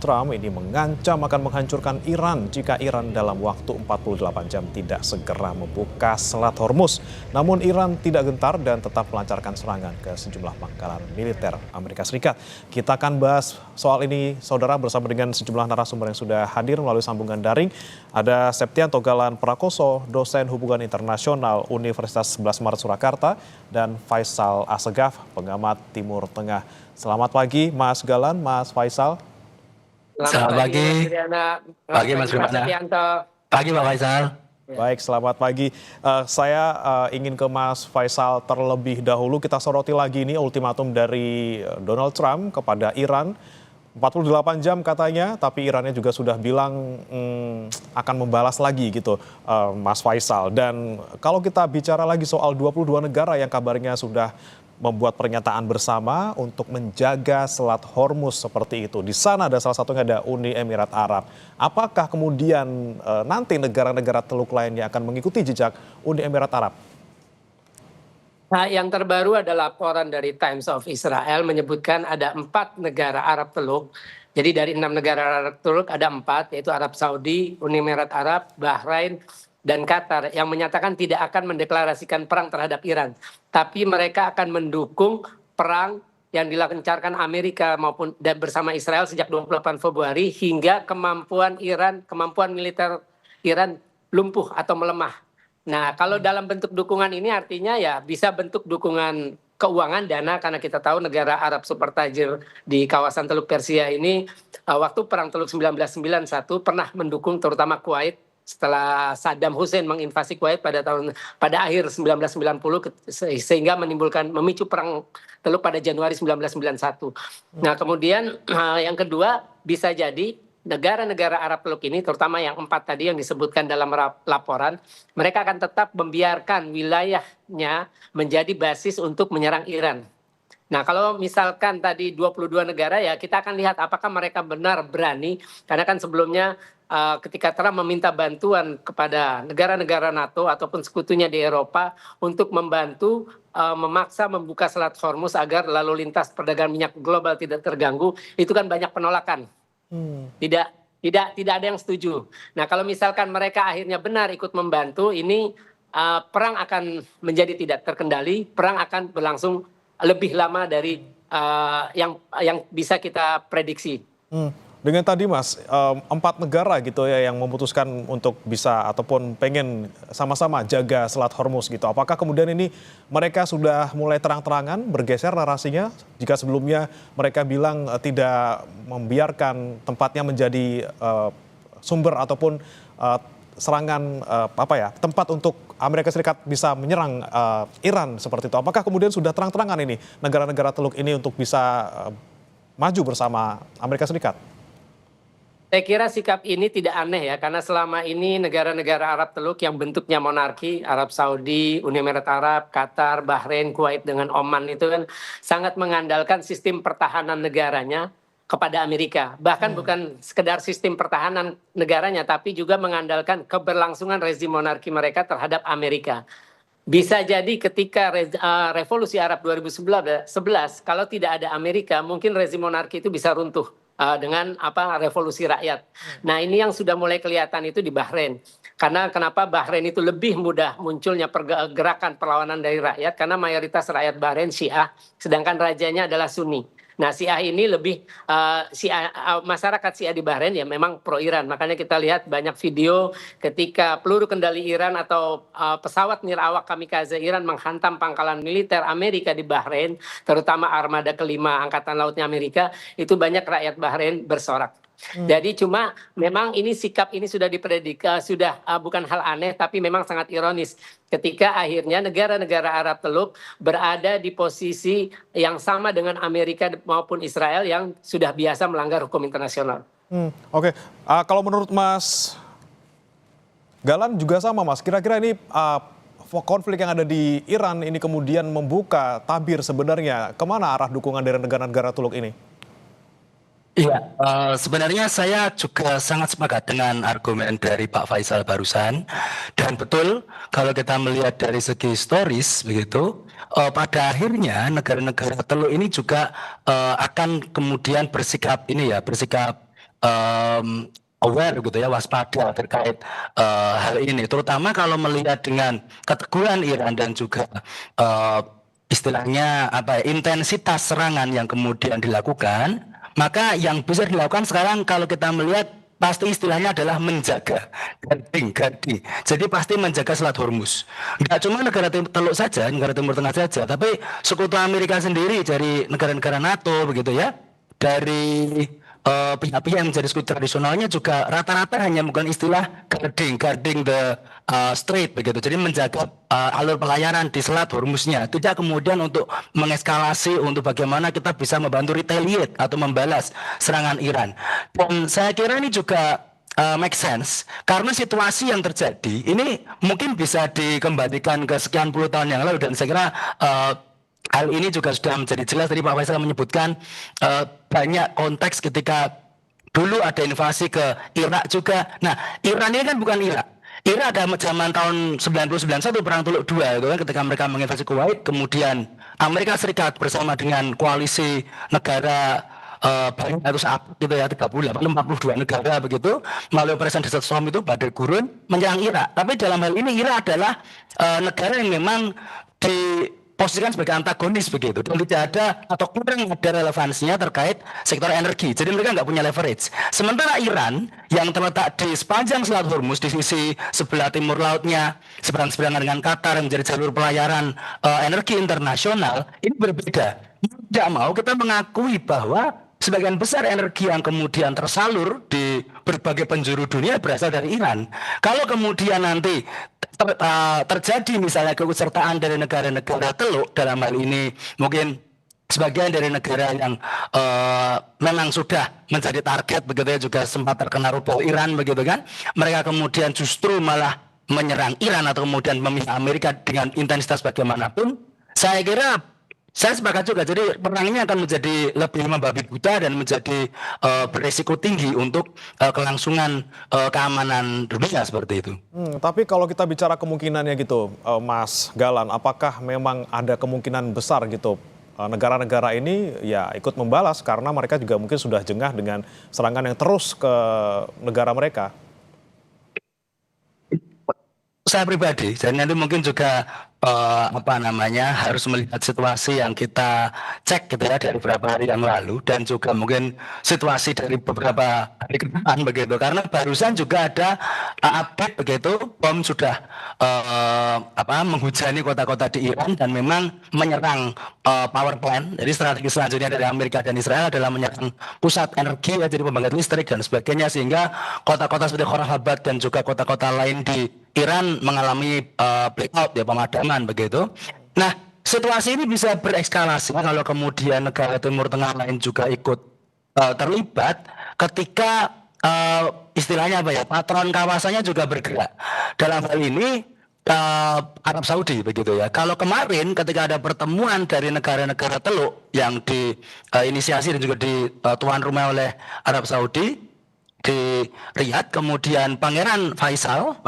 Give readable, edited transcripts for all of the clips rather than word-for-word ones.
Trump ini mengancam akan menghancurkan Iran jika Iran dalam waktu 48 jam tidak segera membuka Selat Hormuz. Namun Iran tidak gentar dan tetap melancarkan serangan ke sejumlah pangkalan militer Amerika Serikat. Kita akan bahas soal ini, saudara, bersama dengan sejumlah narasumber yang sudah hadir melalui sambungan daring. Ada Septianto Galan Prakoso, dosen hubungan internasional Universitas 11 Maret Surakarta, dan Faisal Assegaf, pengamat Timur Tengah. Selamat pagi Mas Galan, Mas Faisal. Selamat pagi. Pagi Mas Septianto. Pagi Pak Faisal. Baik, selamat pagi. Saya ingin ke Mas Faisal terlebih dahulu. Kita soroti lagi ini ultimatum dari Donald Trump kepada Iran. 48 jam katanya, tapi Irannya juga sudah bilang akan membalas lagi gitu, Mas Faisal. Dan kalau kita bicara lagi soal 22 negara yang kabarnya sudah membuat pernyataan bersama untuk menjaga Selat Hormuz seperti itu. Di sana ada salah satunya ada Uni Emirat Arab. Apakah kemudian nanti negara-negara Teluk lainnya akan mengikuti jejak Uni Emirat Arab? Nah, yang terbaru ada laporan dari Times of Israel menyebutkan ada 4 negara Arab Teluk. Jadi dari 6 negara Arab Teluk ada 4, yaitu Arab Saudi, Uni Emirat Arab, Bahrain, dan Qatar yang menyatakan tidak akan mendeklarasikan perang terhadap Iran. Tapi mereka akan mendukung perang yang dilancarkan Amerika maupun bersama Israel sejak 28 Februari hingga kemampuan militer Iran lumpuh atau melemah. Nah, kalau dalam bentuk dukungan ini artinya ya bisa bentuk dukungan keuangan dana, karena kita tahu negara Arab super tajir di kawasan Teluk Persia ini waktu perang Teluk 1991 pernah mendukung terutama Kuwait setelah Saddam Hussein menginvasi Kuwait pada akhir 1990 sehingga memicu perang Teluk pada Januari 1991. Nah, kemudian yang kedua bisa jadi negara-negara Arab Teluk ini, terutama yang 4 tadi yang disebutkan dalam laporan, mereka akan tetap membiarkan wilayahnya menjadi basis untuk menyerang Iran. Nah, kalau misalkan tadi 22 negara, ya kita akan lihat apakah mereka benar berani, karena kan sebelumnya ketika Trump meminta bantuan kepada negara-negara NATO ataupun sekutunya di Eropa untuk membantu memaksa membuka Selat Hormuz agar lalu lintas perdagangan minyak global tidak terganggu, itu kan banyak penolakan. Tidak ada yang setuju. Nah, kalau misalkan mereka akhirnya benar ikut membantu, ini perang akan menjadi tidak terkendali, perang akan berlangsung lebih lama dari yang bisa kita prediksi. Dengan tadi Mas, 4 negara gitu ya yang memutuskan untuk bisa ataupun pengen sama-sama jaga Selat Hormuz gitu. Apakah kemudian ini mereka sudah mulai terang-terangan bergeser narasinya? Jika sebelumnya mereka bilang tidak membiarkan tempatnya menjadi sumber ataupun serangan tempat untuk Amerika Serikat bisa menyerang Iran seperti itu. Apakah kemudian sudah terang-terangan ini negara-negara Teluk ini untuk bisa maju bersama Amerika Serikat? Saya kira sikap ini tidak aneh ya, karena selama ini negara-negara Arab Teluk yang bentuknya monarki, Arab Saudi, Uni Emirat Arab, Qatar, Bahrain, Kuwait dengan Oman itu kan sangat mengandalkan sistem pertahanan negaranya kepada Amerika. Bahkan bukan sekedar sistem pertahanan negaranya, tapi juga mengandalkan keberlangsungan rezim monarki mereka terhadap Amerika. Bisa jadi ketika revolusi Arab 2011, kalau tidak ada Amerika, mungkin rezim monarki itu bisa runtuh dengan revolusi rakyat. Nah, ini yang sudah mulai kelihatan itu di Bahrain. Karena kenapa Bahrain itu lebih mudah munculnya pergerakan perlawanan dari rakyat, karena mayoritas rakyat Bahrain Syiah, sedangkan rajanya adalah Sunni. Nah, Syiah ini lebih masyarakat Syiah di Bahrain ya memang pro Iran. Makanya kita lihat banyak video ketika peluru kendali Iran atau pesawat nirawak kamikaze Iran menghantam pangkalan militer Amerika di Bahrain, terutama armada kelima Angkatan Lautnya Amerika, itu banyak rakyat Bahrain bersorak. Jadi cuma memang ini sikap ini sudah diprediksi, bukan hal aneh, tapi memang sangat ironis ketika akhirnya negara-negara Arab Teluk berada di posisi yang sama dengan Amerika maupun Israel yang sudah biasa melanggar hukum internasional. Oke. Kalau menurut Mas Galan juga sama Mas, kira-kira ini konflik yang ada di Iran ini kemudian membuka tabir sebenarnya kemana arah dukungan dari negara-negara Teluk ini? Iya, sebenarnya saya juga sangat sepakat dengan argumen dari Pak Faisal barusan. Dan betul, kalau kita melihat dari segi historis begitu, pada akhirnya negara-negara Teluk ini juga akan kemudian bersikap aware gitu ya, waspada terkait hal ini, terutama kalau melihat dengan keteguhan Iran dan juga istilahnya apa ya, intensitas serangan yang kemudian dilakukan, maka yang bisa dilakukan sekarang kalau kita melihat pasti istilahnya adalah menjaga guarding. Jadi pasti menjaga Selat Hormuz. Nggak cuma negara Teluk saja, negara Timur Tengah saja, tapi sekutu Amerika sendiri dari negara-negara NATO begitu ya, dari pihak-pihak yang menjadi sekutu tradisionalnya juga rata-rata hanya menggunakan istilah guarding the strait begitu. Jadi menjaga alur pelayaran di Selat Hormuznya, tidak kemudian untuk mengeskalasi untuk bagaimana kita bisa membantu retaliate atau membalas serangan Iran. Dan saya kira ini juga make sense karena situasi yang terjadi ini mungkin bisa dikembalikan ke sekian puluh tahun yang lalu, dan saya kira hal ini juga sudah menjadi jelas. Tadi Pak Faisal menyebutkan banyak konteks ketika dulu ada invasi ke Irak juga. Nah, Iran ini kan bukan Irak. Irak ada zaman tahun 1991 Perang Teluk II itu kan, ketika mereka menginvasi Kuwait, kemudian Amerika Serikat bersama dengan koalisi negara banyak harus gitu ya, 38 42 negara begitu, melalui operasi Desert Storm itu, Badai Gurun, menyerang Irak. Tapi dalam hal ini Irak adalah negara yang memang diposisikan sebagai antagonis begitu, dan tidak ada atau kurang ada relevansinya terkait sektor energi. Jadi mereka nggak punya leverage. Sementara Iran yang terletak di sepanjang Selat Hormuz, di sisi sebelah timur lautnya, seberang-seberangan dengan Qatar, yang menjadi jalur pelayaran energi internasional, ini berbeda. Tidak mau kita mengakui bahwa sebagian besar energi yang kemudian tersalur di berbagai penjuru dunia berasal dari Iran. Kalau kemudian nanti terjadi misalnya keikutsertaan dari negara-negara Teluk, dalam hal ini mungkin sebagian dari negara yang memang sudah menjadi target begitu ya, juga sempat terkena rubal Iran begitu kan, mereka kemudian justru malah menyerang Iran atau kemudian memihak Amerika dengan intensitas bagaimanapun, saya kira saya sepakat juga. Jadi perang ini akan menjadi lebih membabi buta dan menjadi beresiko tinggi untuk kelangsungan keamanan dunia seperti itu. Tapi kalau kita bicara kemungkinannya gitu, Mas Galan, apakah memang ada kemungkinan besar gitu negara-negara ini ya ikut membalas karena mereka juga mungkin sudah jengah dengan serangan yang terus ke negara mereka? Saya pribadi, dan nanti mungkin juga harus melihat situasi yang kita cek gitu ya dari beberapa hari yang lalu, dan juga mungkin situasi dari beberapa hari ke depan begitu, karena barusan juga ada update begitu, bom sudah menghujani kota-kota di Iran dan memang menyerang power plant. Jadi strategi selanjutnya dari Amerika dan Israel adalah menyerang pusat energi ya, jadi pembangkit listrik dan sebagainya, sehingga kota-kota seperti Kharabad dan juga kota-kota lain di Iran mengalami blackout ya, pemadaman begitu. Nah, situasi ini bisa berekskalasi kalau kemudian negara Timur Tengah lain juga ikut terlibat ketika istilahnya patron kawasannya juga bergerak. Dalam hal ini Arab Saudi begitu ya. Kalau kemarin ketika ada pertemuan dari negara-negara Teluk yang diinisiasi dan juga tuan rumah oleh Arab Saudi di Riyadh, kemudian Pangeran Faisal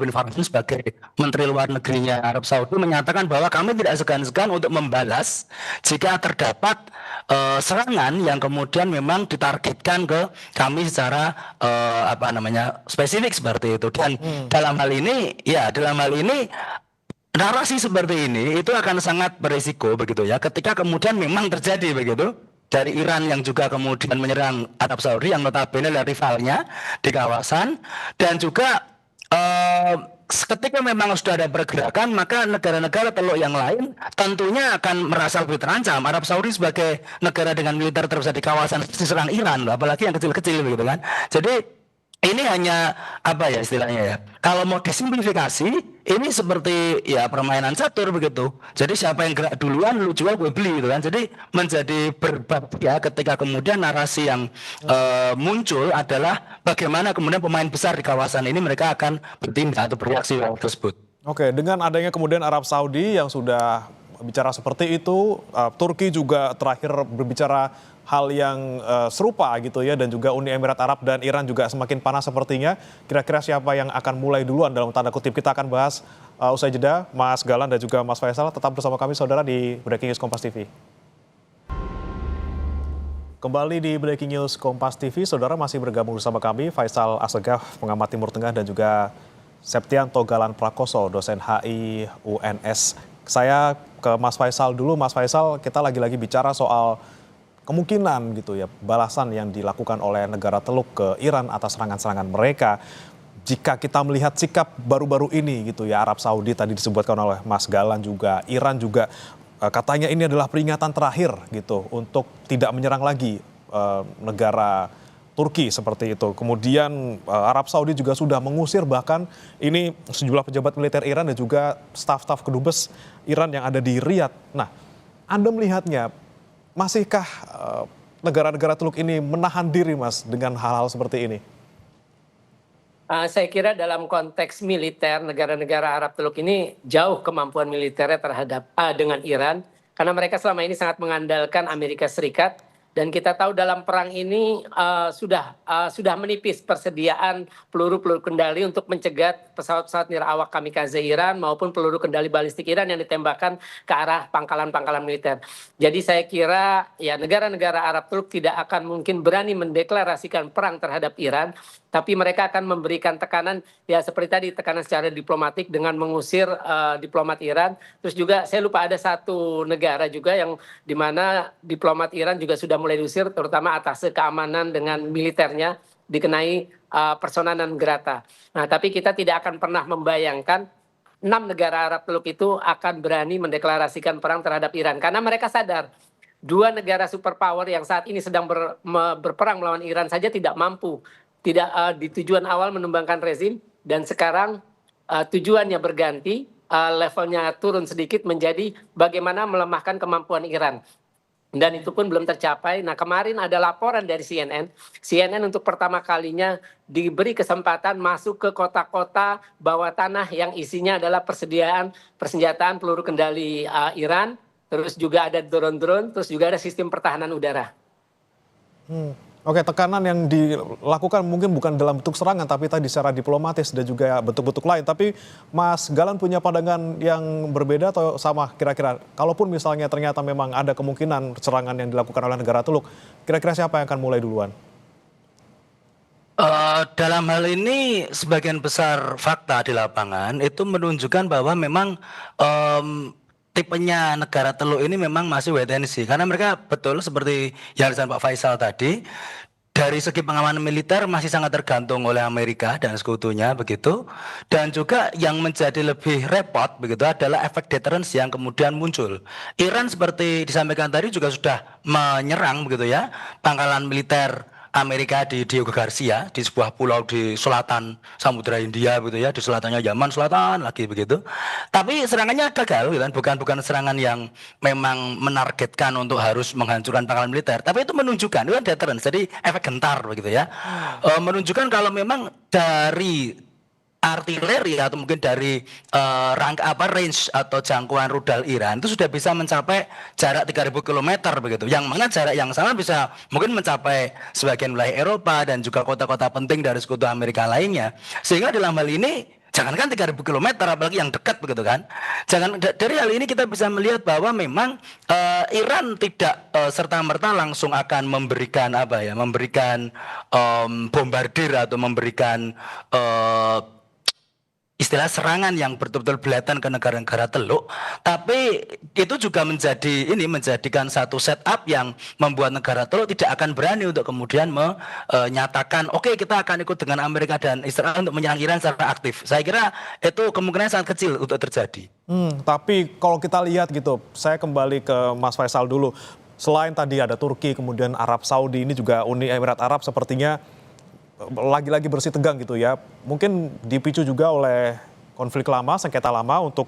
bin Farhan sebagai Menteri Luar Negerinya Arab Saudi menyatakan bahwa kami tidak segan-segan untuk membalas jika terdapat serangan yang kemudian memang ditargetkan ke kami secara spesifik seperti itu. Dan dalam hal ini narasi seperti ini itu akan sangat berisiko begitu ya, ketika kemudian memang terjadi begitu dari Iran yang juga kemudian menyerang Arab Saudi yang notabene adalah rivalnya di kawasan, dan juga ketika memang sudah ada pergerakan, maka negara-negara Teluk yang lain tentunya akan merasa lebih terancam. Arab Saudi sebagai negara dengan militer terbesar di kawasan diserang Iran, apalagi yang kecil-kecil begitu kan. Jadi ini hanya istilahnya ya, kalau mau disimplifikasi ini seperti ya permainan catur begitu. Jadi siapa yang gerak duluan lu jual gue beli gitu kan. Jadi menjadi berbahaya ketika kemudian narasi yang muncul adalah bagaimana kemudian pemain besar di kawasan ini mereka akan bertindak atau bereaksi hal tersebut. Oke, dengan adanya kemudian Arab Saudi yang sudah bicara seperti itu, Turki juga terakhir berbicara hal yang serupa gitu ya, dan juga Uni Emirat Arab dan Iran juga semakin panas sepertinya. Kira-kira siapa yang akan mulai duluan dalam tanda kutip? Kita akan bahas usai jeda. Mas Galan dan juga Mas Faisal tetap bersama kami saudara di Breaking News Kompas TV. Kembali di Breaking News Kompas TV, saudara masih bergabung bersama kami, Faisal Assegaf, pengamat Timur Tengah, dan juga Septianto Galan Prakoso, dosen HI UNS. Saya ke Mas Faisal dulu. Mas Faisal, kita lagi-lagi bicara soal kemungkinan gitu ya, balasan yang dilakukan oleh negara Teluk ke Iran atas serangan-serangan mereka. Jika kita melihat sikap baru-baru ini gitu ya, Arab Saudi tadi disebutkan oleh Mas Galan juga, Iran juga katanya ini adalah peringatan terakhir gitu untuk tidak menyerang lagi negara Turki seperti itu. Kemudian Arab Saudi juga sudah mengusir bahkan ini sejumlah pejabat militer Iran dan juga staf-staf kedubes Iran yang ada di Riyadh. Nah, Anda melihatnya masihkah negara-negara Teluk ini menahan diri, Mas, dengan hal-hal seperti ini? Saya kira dalam konteks militer negara-negara Arab Teluk ini jauh kemampuan militernya terhadap dengan Iran karena mereka selama ini sangat mengandalkan Amerika Serikat dan kita tahu dalam perang ini sudah menipis persediaan peluru-peluru kendali untuk mencegat pesawat-pesawat nirawak kamikaze Iran maupun peluru kendali balistik Iran yang ditembakkan ke arah pangkalan-pangkalan militer. Jadi saya kira ya negara-negara Arab Teluk tidak akan mungkin berani mendeklarasikan perang terhadap Iran, tapi mereka akan memberikan tekanan ya seperti tadi, tekanan secara diplomatik dengan mengusir diplomat Iran. Terus juga saya lupa ada satu negara juga yang di mana diplomat Iran juga sudah mulai diusir, terutama atas keamanan dengan militernya dikenai persona non grata. Nah, tapi kita tidak akan pernah membayangkan 6 negara Arab Teluk itu akan berani mendeklarasikan perang terhadap Iran karena mereka sadar 2 negara superpower yang saat ini sedang berperang melawan Iran saja tidak mampu, tidak di tujuan awal menumbangkan rezim, dan sekarang tujuannya berganti, levelnya turun sedikit menjadi bagaimana melemahkan kemampuan Iran. Dan itu pun belum tercapai. Nah, kemarin ada laporan dari CNN untuk pertama kalinya diberi kesempatan masuk ke kota-kota bawah tanah yang isinya adalah persenjataan peluru kendali Iran, terus juga ada drone-drone, terus juga ada sistem pertahanan udara. Oke, tekanan yang dilakukan mungkin bukan dalam bentuk serangan, tapi tadi secara diplomatis dan juga bentuk-bentuk lain. Tapi Mas Galan punya pandangan yang berbeda atau sama kira-kira? Kalaupun misalnya ternyata memang ada kemungkinan serangan yang dilakukan oleh negara Teluk, kira-kira siapa yang akan mulai duluan? Dalam hal ini sebagian besar fakta di lapangan itu menunjukkan bahwa memang tipenya negara Teluk ini memang masih wait and see, karena mereka betul seperti yang disampaikan Pak Faisal tadi, dari segi pengamanan militer masih sangat tergantung oleh Amerika dan sekutunya begitu, dan juga yang menjadi lebih repot begitu adalah efek deterrence yang kemudian muncul. Iran seperti disampaikan tadi juga sudah menyerang begitu ya pangkalan militer Amerika di Diego Garcia, di sebuah pulau di selatan Samudra Hindia begitu ya, di selatannya Yaman selatan lagi begitu. Tapi serangannya gagal gitu kan, bukan serangan yang memang menargetkan untuk harus menghancurkan pangkalan militer, tapi itu menunjukkan itu kan deterrence, jadi efek gentar begitu ya. Menunjukkan kalau memang dari artileri atau mungkin dari range atau jangkauan rudal Iran itu sudah bisa mencapai jarak 3.000 km begitu. Yang mana jarak yang sama bisa mungkin mencapai sebagian wilayah Eropa dan juga kota-kota penting dari sekutu Amerika lainnya. Sehingga dalam hal ini jangankan 3.000 km, apalagi yang dekat begitu kan. Dari hal ini kita bisa melihat bahwa memang Iran tidak serta-merta langsung akan memberikan bombardir atau memberikan istilah serangan yang betul-betul belatan ke negara-negara Teluk, tapi itu juga menjadikan satu setup yang membuat negara Teluk tidak akan berani untuk kemudian menyatakan oke, kita akan ikut dengan Amerika dan Israel untuk menyerang Iran secara aktif. Saya kira itu kemungkinan sangat kecil untuk terjadi. Tapi kalau kita lihat gitu, saya kembali ke Mas Faisal dulu. Selain tadi ada Turki, kemudian Arab Saudi, ini juga Uni Emirat Arab sepertinya lagi-lagi bersih tegang gitu ya. Mungkin dipicu juga oleh konflik lama, sengketa lama untuk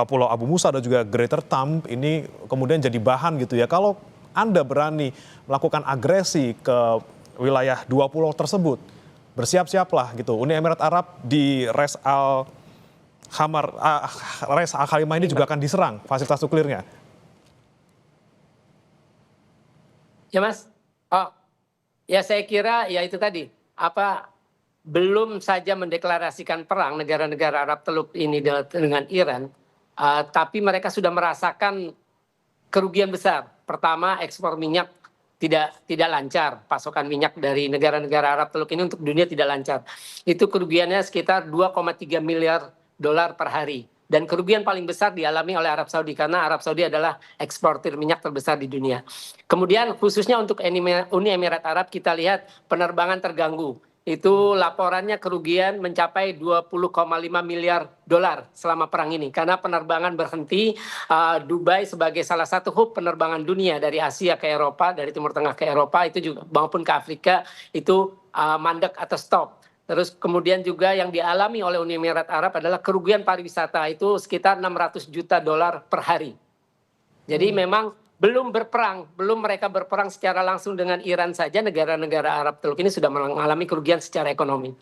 Pulau Abu Musa dan juga Greater Thumb ini kemudian jadi bahan gitu ya. Kalau Anda berani melakukan agresi ke wilayah 2 pulau tersebut, bersiap-siaplah gitu. Uni Emirat Arab di Res Al Khaimah ini juga akan diserang fasilitas nuklirnya. Ya Mas, ya saya kira ya itu tadi, belum saja mendeklarasikan perang negara-negara Arab Teluk ini dengan Iran, tapi mereka sudah merasakan kerugian besar. Pertama, ekspor minyak tidak lancar, pasokan minyak dari negara-negara Arab Teluk ini untuk dunia tidak lancar. Itu kerugiannya sekitar 2,3 miliar dolar per hari. Dan kerugian paling besar dialami oleh Arab Saudi karena Arab Saudi adalah eksportir minyak terbesar di dunia. Kemudian khususnya untuk Uni Emirat Arab kita lihat penerbangan terganggu. Itu laporannya kerugian mencapai 20,5 miliar dolar selama perang ini. Karena penerbangan berhenti, Dubai sebagai salah satu hub penerbangan dunia dari Asia ke Eropa, dari Timur Tengah ke Eropa itu juga maupun ke Afrika itu mandek atau stop. Terus kemudian juga yang dialami oleh Uni Emirat Arab adalah kerugian pariwisata itu sekitar 600 juta dolar per hari. Jadi memang belum mereka berperang secara langsung dengan Iran saja, negara-negara Arab Teluk ini sudah mengalami kerugian secara ekonomi.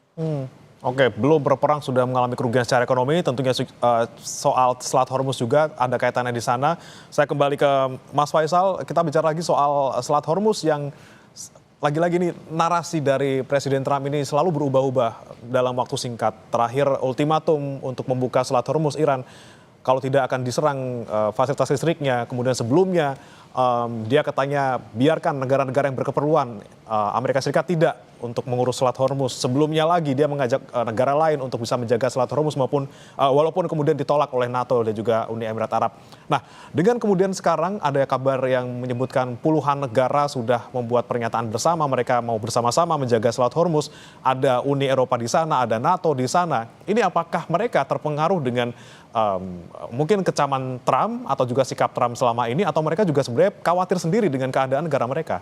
Oke, belum berperang sudah mengalami kerugian secara ekonomi, tentunya soal Selat Hormuz juga ada kaitannya di sana. Saya kembali ke Mas Faisal, kita bicara lagi soal Selat Hormuz yang lagi-lagi nih narasi dari Presiden Trump ini selalu berubah-ubah dalam waktu singkat. Terakhir ultimatum untuk membuka Selat Hormuz Iran kalau tidak akan diserang fasilitas listriknya. Kemudian sebelumnya dia katanya biarkan negara-negara yang berkeperluan, Amerika Serikat tidak untuk mengurus Selat Hormuz. Sebelumnya lagi dia mengajak negara lain untuk bisa menjaga Selat Hormuz maupun walaupun kemudian ditolak oleh NATO dan juga Uni Emirat Arab. Nah, dengan kemudian sekarang ada kabar yang menyebutkan puluhan negara sudah membuat pernyataan bersama, mereka mau bersama-sama menjaga Selat Hormuz. Ada Uni Eropa di sana, ada NATO di sana. Ini apakah mereka terpengaruh dengan mungkin kecaman Trump atau juga sikap Trump selama ini, atau mereka juga sebenarnya khawatir sendiri dengan keadaan negara mereka?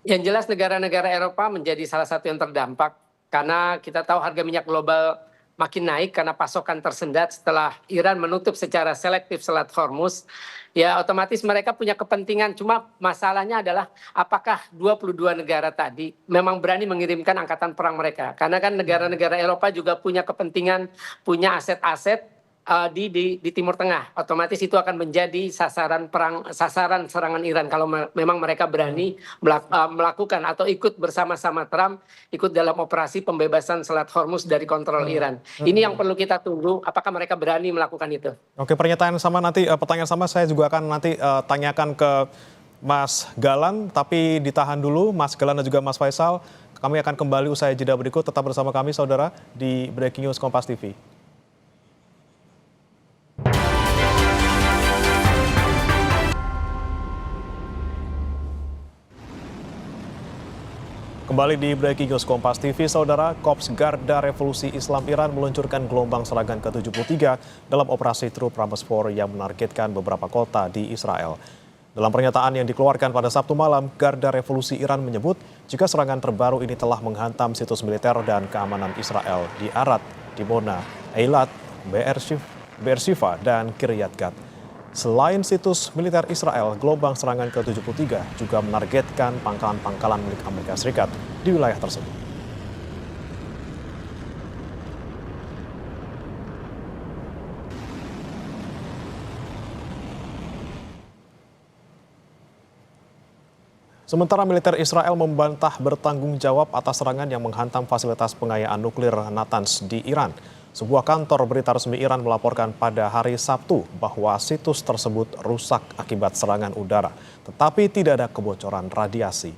Yang jelas negara-negara Eropa menjadi salah satu yang terdampak karena kita tahu harga minyak global makin naik karena pasokan tersendat setelah Iran menutup secara selektif Selat Hormuz. Ya otomatis mereka punya kepentingan, cuma masalahnya adalah apakah 22 negara tadi memang berani mengirimkan angkatan perang mereka. Karena kan negara-negara Eropa juga punya kepentingan, punya aset-aset di Timur Tengah. Otomatis itu akan menjadi sasaran serangan Iran kalau memang mereka berani melakukan atau ikut bersama-sama Trump ikut dalam operasi pembebasan Selat Hormuz dari kontrol Iran. Ini yang perlu kita tunggu, apakah mereka berani melakukan itu. Oke, pertanyaan sama saya juga akan nanti tanyakan ke Mas Galan, tapi ditahan dulu Mas Galan dan juga Mas Faisal. Kami akan kembali usai jeda berikut, tetap bersama kami saudara di Breaking News Kompas TV. Kembali di Breaking News Kompas TV, saudara. Korps Garda Revolusi Islam Iran meluncurkan gelombang serangan ke-73 dalam operasi True Promise 4 yang menargetkan beberapa kota di Israel. Dalam pernyataan yang dikeluarkan pada Sabtu malam, Garda Revolusi Iran menyebut jika serangan terbaru ini telah menghantam situs militer dan keamanan Israel di Arad, Dimona, Eilat, Beersheva, dan Kiryat Gat. Selain situs militer Israel, gelombang serangan ke-73 juga menargetkan pangkalan-pangkalan milik Amerika Serikat di wilayah tersebut. Sementara militer Israel membantah bertanggung jawab atas serangan yang menghantam fasilitas pengayaan nuklir Natanz di Iran. Sebuah kantor berita resmi Iran melaporkan pada hari Sabtu bahwa situs tersebut rusak akibat serangan udara, tetapi tidak ada kebocoran radiasi.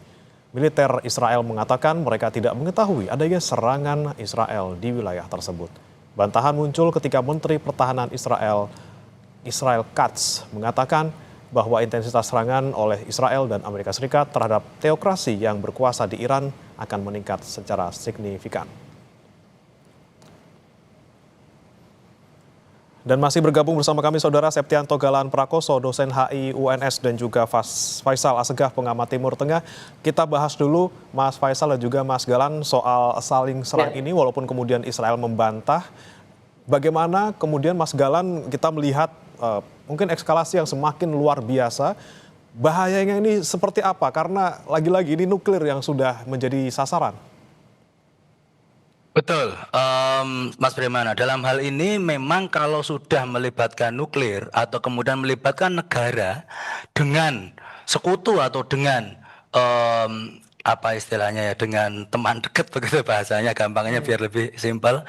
Militer Israel mengatakan mereka tidak mengetahui adanya serangan Israel di wilayah tersebut. Bantahan muncul ketika Menteri Pertahanan Israel Katz mengatakan bahwa intensitas serangan oleh Israel dan Amerika Serikat terhadap teokrasi yang berkuasa di Iran akan meningkat secara signifikan. Dan masih bergabung bersama kami saudara Septianto Galan Prakoso, dosen HI UNS, dan juga Faisal Assegaf, pengamat Timur Tengah. Kita bahas dulu Mas Faisal dan juga Mas Galan soal saling serang ini, walaupun kemudian Israel membantah. Bagaimana kemudian Mas Galan kita melihat mungkin eskalasi yang semakin luar biasa, bahayanya ini seperti apa? Karena lagi-lagi ini nuklir yang sudah menjadi sasaran. Betul, Mas Bremana. Dalam hal ini memang kalau sudah melibatkan nuklir atau kemudian melibatkan negara dengan sekutu atau dengan apa istilahnya ya, dengan teman dekat begitu bahasanya, gampangnya biar lebih simpel.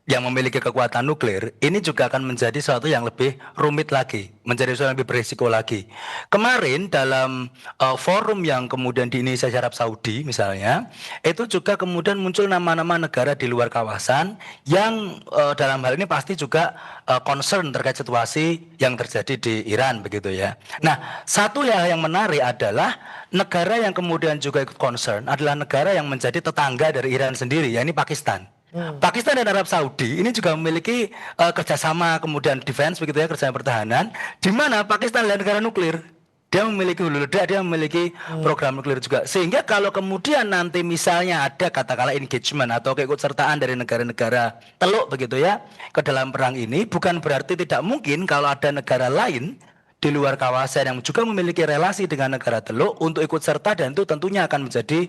yang memiliki kekuatan nuklir, ini juga akan menjadi sesuatu yang lebih rumit lagi, menjadi sesuatu yang lebih berisiko lagi. Kemarin dalam forum yang kemudian diinisiasi Arab Saudi misalnya, itu juga kemudian muncul nama-nama negara di luar kawasan yang dalam hal ini pasti juga concern terkait situasi yang terjadi di Iran begitu ya. Nah, satu hal yang menarik adalah negara yang kemudian juga ikut concern adalah negara yang menjadi tetangga dari Iran sendiri, yakni Pakistan. Pakistan dan Arab Saudi ini juga memiliki kerjasama kemudian defense begitu ya, kerjasama pertahanan, di mana Pakistan adalah negara nuklir. Dia memiliki hulu ledak, dia memiliki program nuklir juga. Sehingga kalau kemudian nanti misalnya ada katakanlah engagement atau keikutsertaan dari negara-negara teluk begitu ya ke dalam perang ini, bukan berarti tidak mungkin kalau ada negara lain di luar kawasan yang juga memiliki relasi dengan negara teluk untuk ikut serta, dan itu tentunya akan menjadi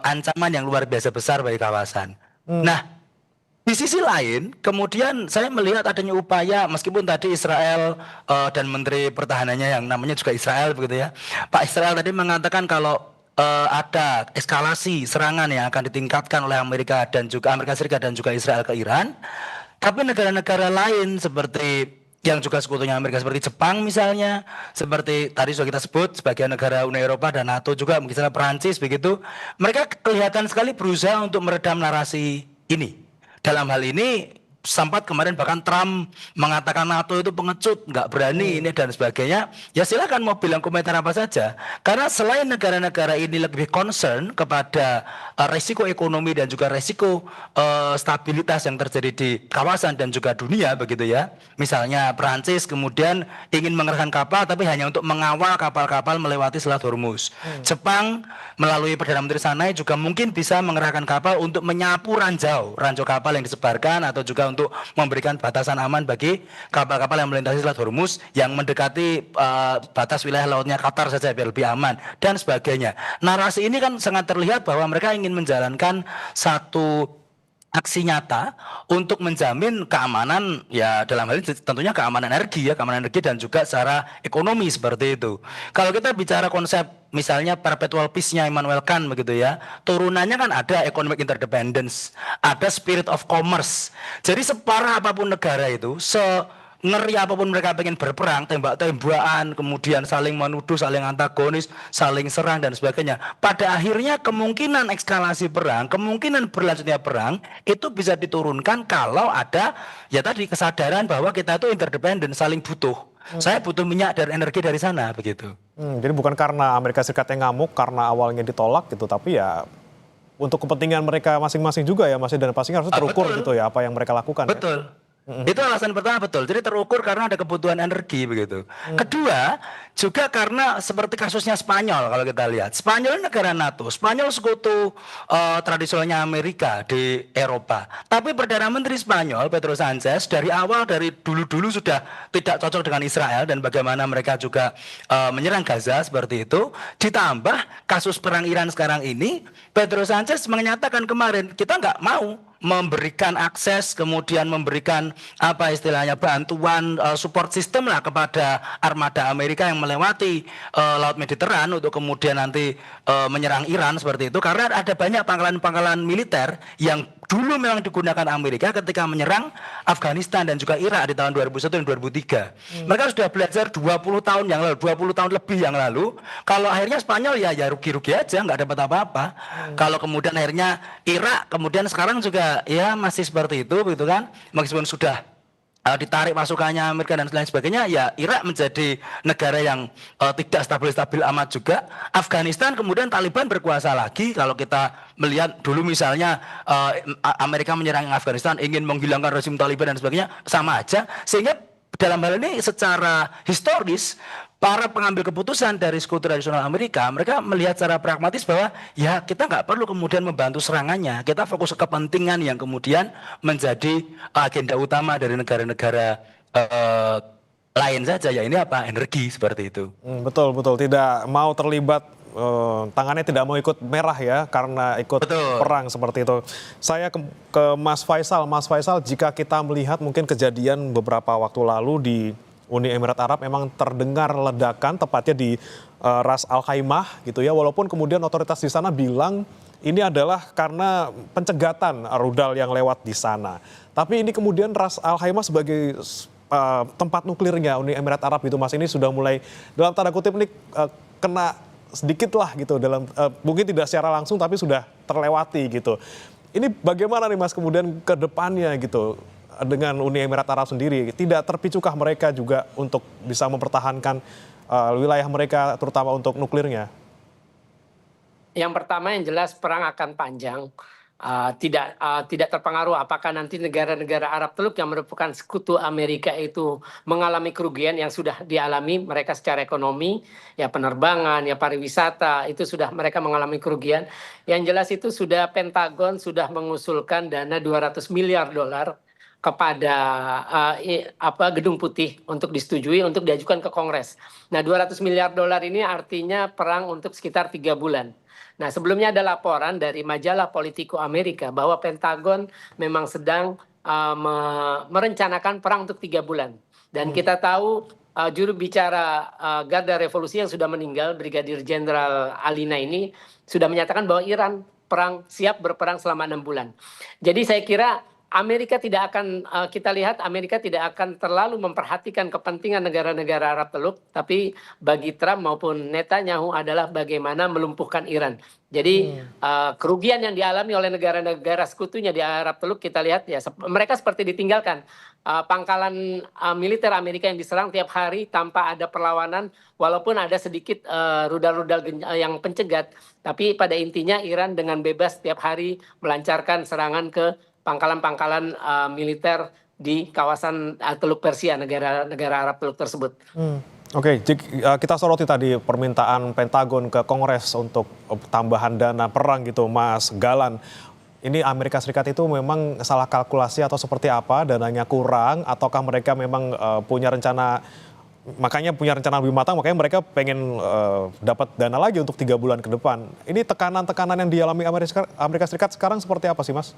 ancaman yang luar biasa besar bagi kawasan. Nah, di sisi lain, kemudian saya melihat adanya upaya, meskipun tadi Israel dan Menteri Pertahanannya yang namanya juga Israel begitu ya, Pak Israel tadi mengatakan kalau ada eskalasi serangan yang akan ditingkatkan oleh Amerika Serikat dan juga Israel ke Iran, tapi negara-negara lain seperti yang juga sekutunya Amerika seperti Jepang misalnya, seperti tadi sudah kita sebut sebagian negara Uni Eropa dan NATO juga, misalnya Perancis begitu, mereka kelihatan sekali berusaha untuk meredam narasi ini. Dalam hal ini sempat kemarin bahkan Trump mengatakan NATO itu pengecut, nggak berani ini dan sebagainya. Ya silakan mau bilang komentar apa saja. Karena selain negara-negara ini lebih concern kepada resiko ekonomi dan juga resiko stabilitas yang terjadi di kawasan dan juga dunia begitu ya. Misalnya Perancis kemudian ingin mengerahkan kapal tapi hanya untuk mengawal kapal-kapal melewati Selat Hormuz. Jepang melalui Perdana Menteri Sanai juga mungkin bisa mengerahkan kapal untuk menyapu ranjau kapal yang disebarkan atau juga untuk memberikan batasan aman bagi kapal-kapal yang melintasi Selat Hormuz yang mendekati batas wilayah lautnya Qatar saja biar lebih aman dan sebagainya. Narasi ini kan sangat terlihat bahwa mereka ingin menjalankan satu aksi nyata untuk menjamin keamanan, ya dalam hal ini tentunya keamanan energi dan juga secara ekonomi seperti itu. Kalau kita bicara konsep misalnya perpetual peace-nya Immanuel Kant begitu ya, turunannya kan ada economic interdependence, ada spirit of commerce. Jadi separah apapun negara itu, ngeri apapun mereka pengen berperang, tembak-tembakan, kemudian saling menuduh, saling antagonis, saling serang dan sebagainya. Pada akhirnya kemungkinan eskalasi perang, kemungkinan berlanjutnya perang itu bisa diturunkan kalau ada ya tadi kesadaran bahwa kita itu interdependen, saling butuh. Saya butuh minyak dan energi dari sana begitu. Jadi bukan karena Amerika Serikat yang ngamuk karena awalnya ditolak gitu, tapi ya untuk kepentingan mereka masing-masing juga ya Mas, dan pastinya harus terukur gitu ya apa yang mereka lakukan. Betul. Itu alasan pertama betul. Jadi terukur karena ada kebutuhan energi begitu. Kedua, juga karena seperti kasusnya Spanyol kalau kita lihat. Spanyol negara NATO, Spanyol sekutu tradisionalnya Amerika di Eropa. Tapi Perdana Menteri Spanyol Pedro Sanchez dari awal, dari dulu-dulu sudah tidak cocok dengan Israel dan bagaimana mereka juga menyerang Gaza seperti itu. Ditambah kasus perang Iran sekarang ini, Pedro Sanchez menyatakan kemarin kita nggak mau memberikan akses, kemudian memberikan apa istilahnya bantuan support system lah kepada armada Amerika yang melewati Laut Mediteran untuk kemudian nanti menyerang Iran seperti itu, karena ada banyak pangkalan-pangkalan militer yang dulu memang digunakan Amerika ketika menyerang Afghanistan dan juga Irak di tahun 2001 dan 2003. Mereka sudah belajar 20 tahun yang lalu, 20 tahun lebih yang lalu. Kalau akhirnya Spanyol ya rugi-rugi aja, nggak dapat apa-apa. Kalau kemudian akhirnya Irak, kemudian sekarang juga ya masih seperti itu begitu kan, meskipun sudah ditarik pasukannya Amerika dan lain sebagainya, ya Irak menjadi negara yang tidak stabil-stabil amat juga. Afghanistan kemudian Taliban berkuasa lagi. Kalau kita melihat dulu misalnya Amerika menyerang Afghanistan ingin menghilangkan rezim Taliban dan sebagainya, sama aja. Sehingga dalam hal ini secara historis para pengambil keputusan dari sekutu tradisional Amerika, mereka melihat secara pragmatis bahwa ya kita nggak perlu kemudian membantu serangannya, kita fokus ke kepentingan yang kemudian menjadi agenda utama dari negara-negara lain saja, ya ini apa, energi seperti itu. Betul, tidak mau terlibat, tangannya tidak mau ikut merah ya karena ikut perang seperti itu. Saya ke Mas Faisal, jika kita melihat mungkin kejadian beberapa waktu lalu di Uni Emirat Arab memang terdengar ledakan tepatnya di Ras Al Khaimah gitu ya, walaupun kemudian otoritas di sana bilang ini adalah karena pencegatan rudal yang lewat di sana. Tapi ini kemudian Ras Al Khaimah sebagai tempat nuklirnya Uni Emirat Arab itu Mas, ini sudah mulai dalam tanda kutip ini kena sedikit lah gitu dalam mungkin tidak secara langsung tapi sudah terlewati gitu. Ini bagaimana nih Mas kemudian ke depannya gitu dengan Uni Emirat Arab sendiri, tidak terpicukah mereka juga untuk bisa mempertahankan wilayah mereka terutama untuk nuklirnya? Yang pertama yang jelas perang akan panjang. Tidak terpengaruh apakah nanti negara-negara Arab Teluk yang merupakan sekutu Amerika itu mengalami kerugian yang sudah dialami mereka secara ekonomi, ya penerbangan, ya pariwisata, itu sudah mereka mengalami kerugian. Yang jelas itu sudah Pentagon sudah mengusulkan dana 200 miliar dolar kepada Gedung Putih untuk disetujui untuk diajukan ke Kongres. Nah, 200 miliar dolar ini artinya perang untuk sekitar 3 bulan. Nah, sebelumnya ada laporan dari majalah Politico Amerika bahwa Pentagon memang sedang merencanakan perang untuk 3 bulan. Dan kita tahu juru bicara Garda Revolusi yang sudah meninggal, Brigadir Jenderal Alina ini, sudah menyatakan bahwa Iran siap berperang selama 6 bulan. Jadi saya kira Amerika tidak akan, kita lihat Amerika tidak akan terlalu memperhatikan kepentingan negara-negara Arab Teluk, tapi bagi Trump maupun Netanyahu adalah bagaimana melumpuhkan Iran. Jadi kerugian yang dialami oleh negara-negara sekutunya di Arab Teluk kita lihat ya mereka seperti ditinggalkan. Pangkalan militer Amerika yang diserang tiap hari tanpa ada perlawanan, walaupun ada sedikit rudal-rudal yang pencegat, tapi pada intinya Iran dengan bebas tiap hari melancarkan serangan ke pangkalan-pangkalan militer di kawasan Teluk Persia, negara-negara Arab Teluk tersebut. Oke, kita soroti tadi permintaan Pentagon ke Kongres untuk tambahan dana perang gitu, Mas Galan. Ini Amerika Serikat itu memang salah kalkulasi atau seperti apa, dananya kurang, ataukah mereka memang punya rencana, makanya punya rencana lebih matang, makanya mereka pengen dapat dana lagi untuk 3 bulan ke depan. Ini tekanan-tekanan yang dialami Amerika Serikat sekarang seperti apa sih, Mas?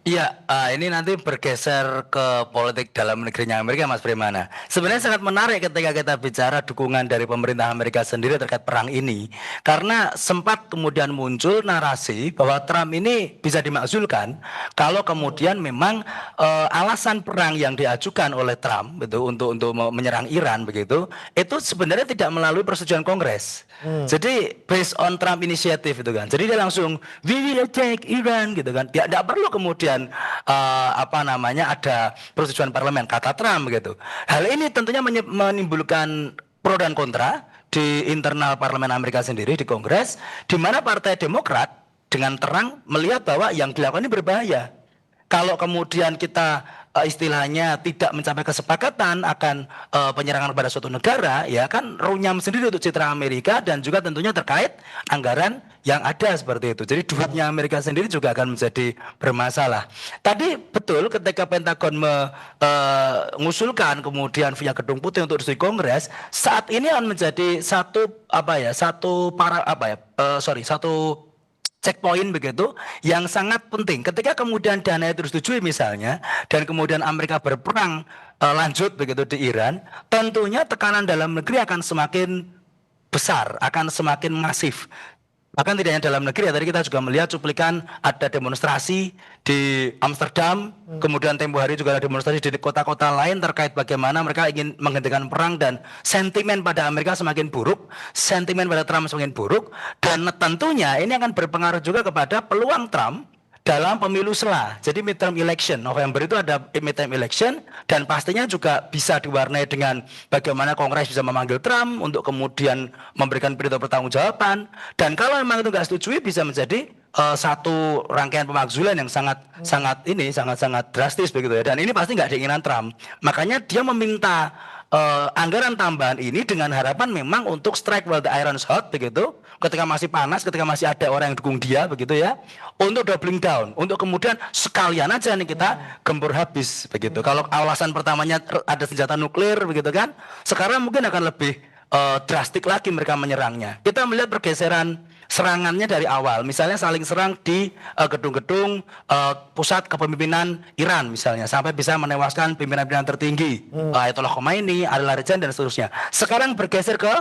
Iya, ini nanti bergeser ke politik dalam negerinya Amerika, Mas Primana. Sebenarnya sangat menarik ketika kita bicara dukungan dari pemerintah Amerika sendiri terkait perang ini. Karena sempat kemudian muncul narasi bahwa Trump ini bisa dimakzulkan kalau kemudian memang alasan perang yang diajukan oleh Trump gitu, untuk menyerang Iran begitu, itu sebenarnya tidak melalui persetujuan Kongres. Jadi based on Trump initiative itu kan. Jadi dia langsung we will attack Iran gitu kan. Tidak perlu kemudian ada persetujuan parlemen, kata Trump gitu. Hal ini tentunya menimbulkan pro dan kontra di internal parlemen Amerika sendiri, di Kongres, di mana Partai Demokrat dengan terang melihat bahwa yang dilakukan ini berbahaya. Kalau kemudian kita istilahnya tidak mencapai kesepakatan akan penyerangan kepada suatu negara, ya kan runyam sendiri untuk citra Amerika dan juga tentunya terkait anggaran yang ada seperti itu. Jadi duitnya Amerika sendiri juga akan menjadi bermasalah. Tadi betul ketika Pentagon mengusulkan kemudian via Gedung Putih untuk disetujui Kongres, saat ini akan menjadi satu checkpoint begitu yang sangat penting. Ketika kemudian dana itu disetujui misalnya dan kemudian Amerika berperang lanjut begitu di Iran, tentunya tekanan dalam negeri akan semakin besar, akan semakin masif. Bahkan tidak hanya dalam negeri, ya, tadi kita juga melihat cuplikan ada demonstrasi di Amsterdam, kemudian tempo hari juga ada demonstrasi di kota-kota lain terkait bagaimana mereka ingin menghentikan perang dan sentimen pada Amerika semakin buruk, sentimen pada Trump semakin buruk, dan tentunya ini akan berpengaruh juga kepada peluang Trump dalam pemilu sela. Jadi midterm election, November itu ada midterm election dan pastinya juga bisa diwarnai dengan bagaimana Kongres bisa memanggil Trump untuk kemudian memberikan pidato pertanggungjawaban. Dan kalau memang itu nggak setujui bisa menjadi satu rangkaian pemakzulan yang sangat drastis begitu ya. Dan ini pasti nggak diinginan Trump. Makanya dia meminta anggaran tambahan ini dengan harapan memang untuk strike while the iron's hot begitu, ketika masih panas, ketika masih ada orang yang dukung dia begitu ya, untuk doubling down, untuk kemudian sekalian aja nih kita gempur habis begitu. Kalau alasan pertamanya ada senjata nuklir begitu kan, sekarang mungkin akan lebih drastik lagi mereka menyerangnya. Kita melihat pergeseran serangannya dari awal, misalnya saling serang di gedung-gedung pusat kepemimpinan Iran misalnya, sampai bisa menewaskan pimpinan-pimpinan tertinggi, Ayatollah Khomeini, Ali Larijani dan seterusnya. Sekarang bergeser ke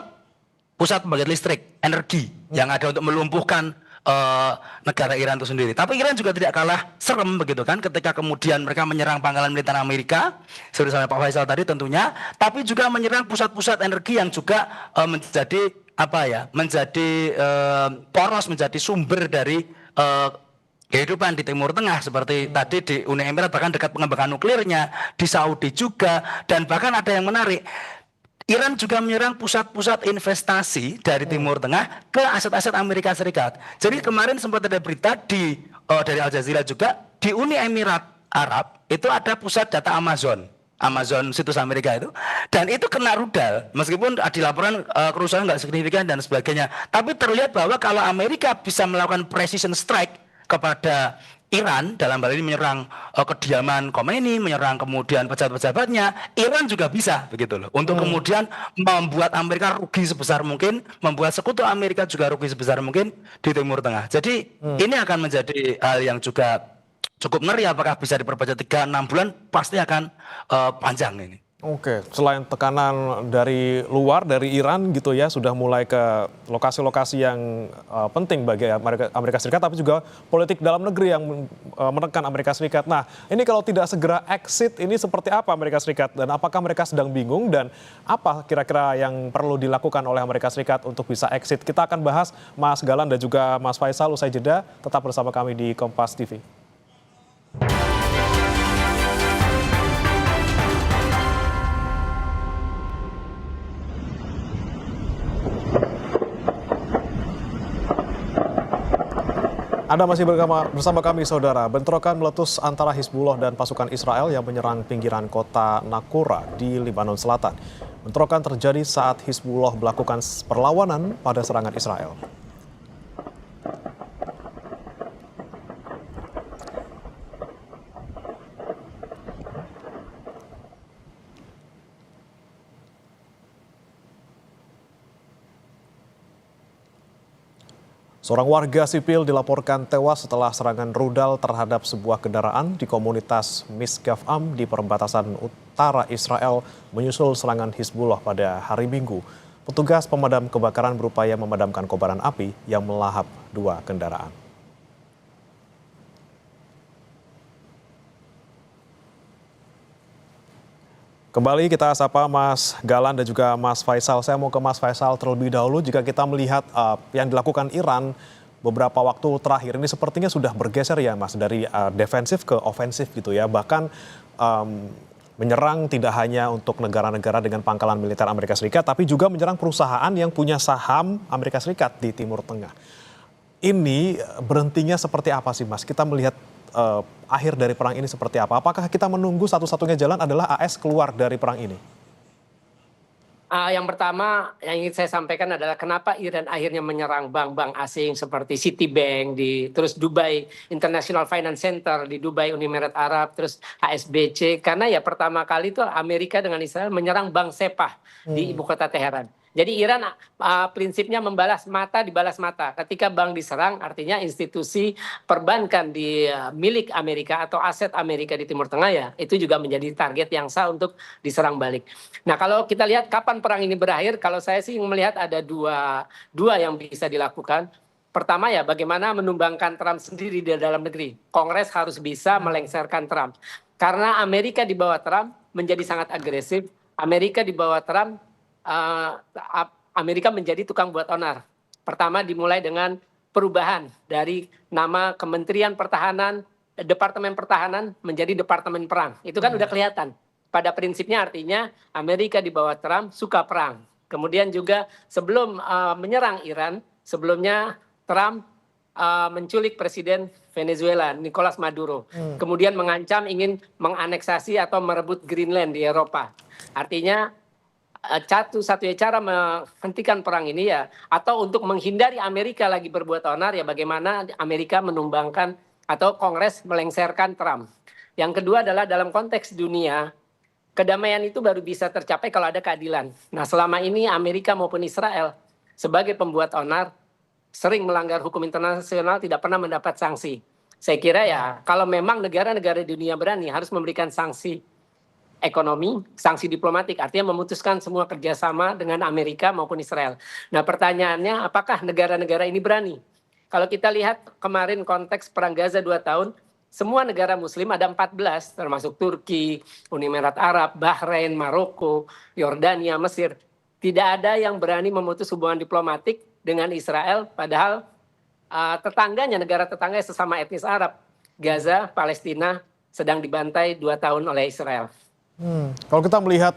pusat pembangkit listrik, energi yang ada untuk melumpuhkan negara Iran itu sendiri. Tapi Iran juga tidak kalah serem begitu kan, ketika kemudian mereka menyerang pangkalan militer Amerika, seperti sama Pak Faisal tadi tentunya, tapi juga menyerang pusat-pusat energi yang juga menjadi poros, menjadi sumber dari kehidupan di Timur Tengah, seperti tadi di Uni Emirat, bahkan dekat pengembangan nuklirnya, di Saudi juga, dan bahkan ada yang menarik. Iran juga menyerang pusat-pusat investasi dari Timur Tengah ke aset-aset Amerika Serikat. Jadi kemarin sempat ada berita dari Al Jazeera juga, di Uni Emirat Arab itu ada pusat data Amazon situs Amerika itu, dan itu kena rudal, meskipun dilaporkan kerusakan nggak signifikan dan sebagainya. Tapi terlihat bahwa kalau Amerika bisa melakukan precision strike kepada Iran, dalam hal ini menyerang kediaman Khomeini, menyerang kemudian pejabat-pejabatnya, Iran juga bisa begitu loh, untuk kemudian membuat Amerika rugi sebesar mungkin, membuat sekutu Amerika juga rugi sebesar mungkin di Timur Tengah. Jadi ini akan menjadi hal yang juga cukup ngeri. Apakah bisa diperpanjang 3-6 bulan? Pasti akan panjang ini. Oke, selain tekanan dari luar, dari Iran gitu ya, sudah mulai ke lokasi-lokasi yang penting bagi Amerika Serikat, tapi juga politik dalam negeri yang menekan Amerika Serikat. Nah, ini kalau tidak segera exit, ini seperti apa Amerika Serikat? Dan apakah mereka sedang bingung? Dan apa kira-kira yang perlu dilakukan oleh Amerika Serikat untuk bisa exit? Kita akan bahas Mas Galan dan juga Mas Faisal usai jeda. Tetap bersama kami di Kompas TV. Anda masih bersama kami, saudara. Bentrokan meletus antara Hizbullah dan pasukan Israel yang menyerang pinggiran kota Nakura di Lebanon Selatan. Bentrokan terjadi saat Hizbullah melakukan perlawanan pada serangan Israel. Seorang warga sipil dilaporkan tewas setelah serangan rudal terhadap sebuah kendaraan di komunitas Misgaf Am di perbatasan utara Israel menyusul serangan Hizbullah pada hari Minggu. Petugas pemadam kebakaran berupaya memadamkan kobaran api yang melahap dua kendaraan. Kembali kita sapa Mas Galan dan juga Mas Faisal. Saya mau ke Mas Faisal terlebih dahulu. Jika kita melihat yang dilakukan Iran beberapa waktu terakhir ini sepertinya sudah bergeser ya Mas, dari defensif ke ofensif gitu ya. Bahkan menyerang tidak hanya untuk negara-negara dengan pangkalan militer Amerika Serikat, tapi juga menyerang perusahaan yang punya saham Amerika Serikat di Timur Tengah. Ini berhentinya seperti apa sih Mas? Kita melihat akhir dari perang ini seperti apa? Apakah kita menunggu satu-satunya jalan adalah AS keluar dari perang ini? Yang pertama yang ingin saya sampaikan adalah kenapa Iran akhirnya menyerang bank-bank asing seperti Citibank, terus Dubai International Finance Center di Dubai, Uni Emirat Arab, terus HSBC. Karena ya pertama kali itu Amerika dengan Israel menyerang bank Sepah di ibu kota Teheran. Jadi Iran prinsipnya membalas mata dibalas mata. Ketika bank diserang, artinya institusi perbankan di milik Amerika atau aset Amerika di Timur Tengah ya, itu juga menjadi target yang sah untuk diserang balik. Nah, kalau kita lihat kapan perang ini berakhir, kalau saya sih melihat ada dua yang bisa dilakukan. Pertama ya, bagaimana menumbangkan Trump sendiri di dalam negeri. Kongres harus bisa melengsarkan Trump. Karena Amerika di bawah Trump menjadi sangat agresif. Amerika di bawah Trump Amerika menjadi tukang buat onar. Pertama dimulai dengan perubahan dari nama Kementerian Pertahanan, Departemen Pertahanan menjadi Departemen Perang. Itu kan udah kelihatan. Pada prinsipnya artinya Amerika di bawah Trump suka perang. Kemudian juga sebelum menyerang Iran, sebelumnya Trump menculik Presiden Venezuela, Nicolas Maduro. Kemudian mengancam ingin menganeksasi atau merebut Greenland di Eropa. Artinya satu-satunya cara menghentikan perang ini ya, atau untuk menghindari Amerika lagi berbuat onar ya, bagaimana Amerika menumbangkan atau Kongres melengsarkan Trump. Yang kedua adalah dalam konteks dunia, kedamaian itu baru bisa tercapai kalau ada keadilan. Nah, selama ini Amerika maupun Israel sebagai pembuat onar sering melanggar hukum internasional, tidak pernah mendapat sanksi. Saya kira ya, kalau memang negara-negara di dunia berani harus memberikan sanksi ekonomi, sanksi diplomatik, artinya memutuskan semua kerjasama dengan Amerika maupun Israel. Nah, pertanyaannya apakah negara-negara ini berani? Kalau kita lihat kemarin konteks Perang Gaza 2 tahun, semua negara muslim ada 14, termasuk Turki, Uni Emirat Arab, Bahrain, Maroko, Yordania, Mesir. Tidak ada yang berani memutus hubungan diplomatik dengan Israel, padahal tetangganya, negara tetangga sesama etnis Arab. Gaza, Palestina sedang dibantai 2 tahun oleh Israel. Kalau kita melihat,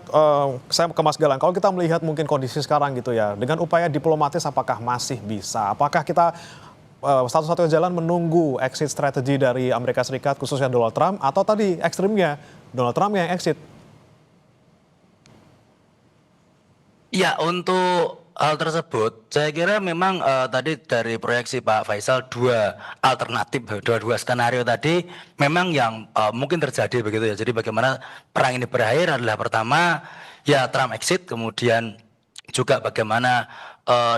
saya ke Mas Galang, kalau kita melihat mungkin kondisi sekarang gitu ya, dengan upaya diplomatis apakah masih bisa? Apakah kita satu-satunya jalan menunggu exit strategi dari Amerika Serikat khususnya Donald Trump atau tadi ekstrimnya Donald Trump yang exit? Ya, untuk hal tersebut, saya kira memang tadi dari proyeksi Pak Faisal dua alternatif, dua skenario tadi memang yang mungkin terjadi begitu ya. Jadi bagaimana perang ini berakhir adalah pertama ya Trump exit, kemudian juga bagaimana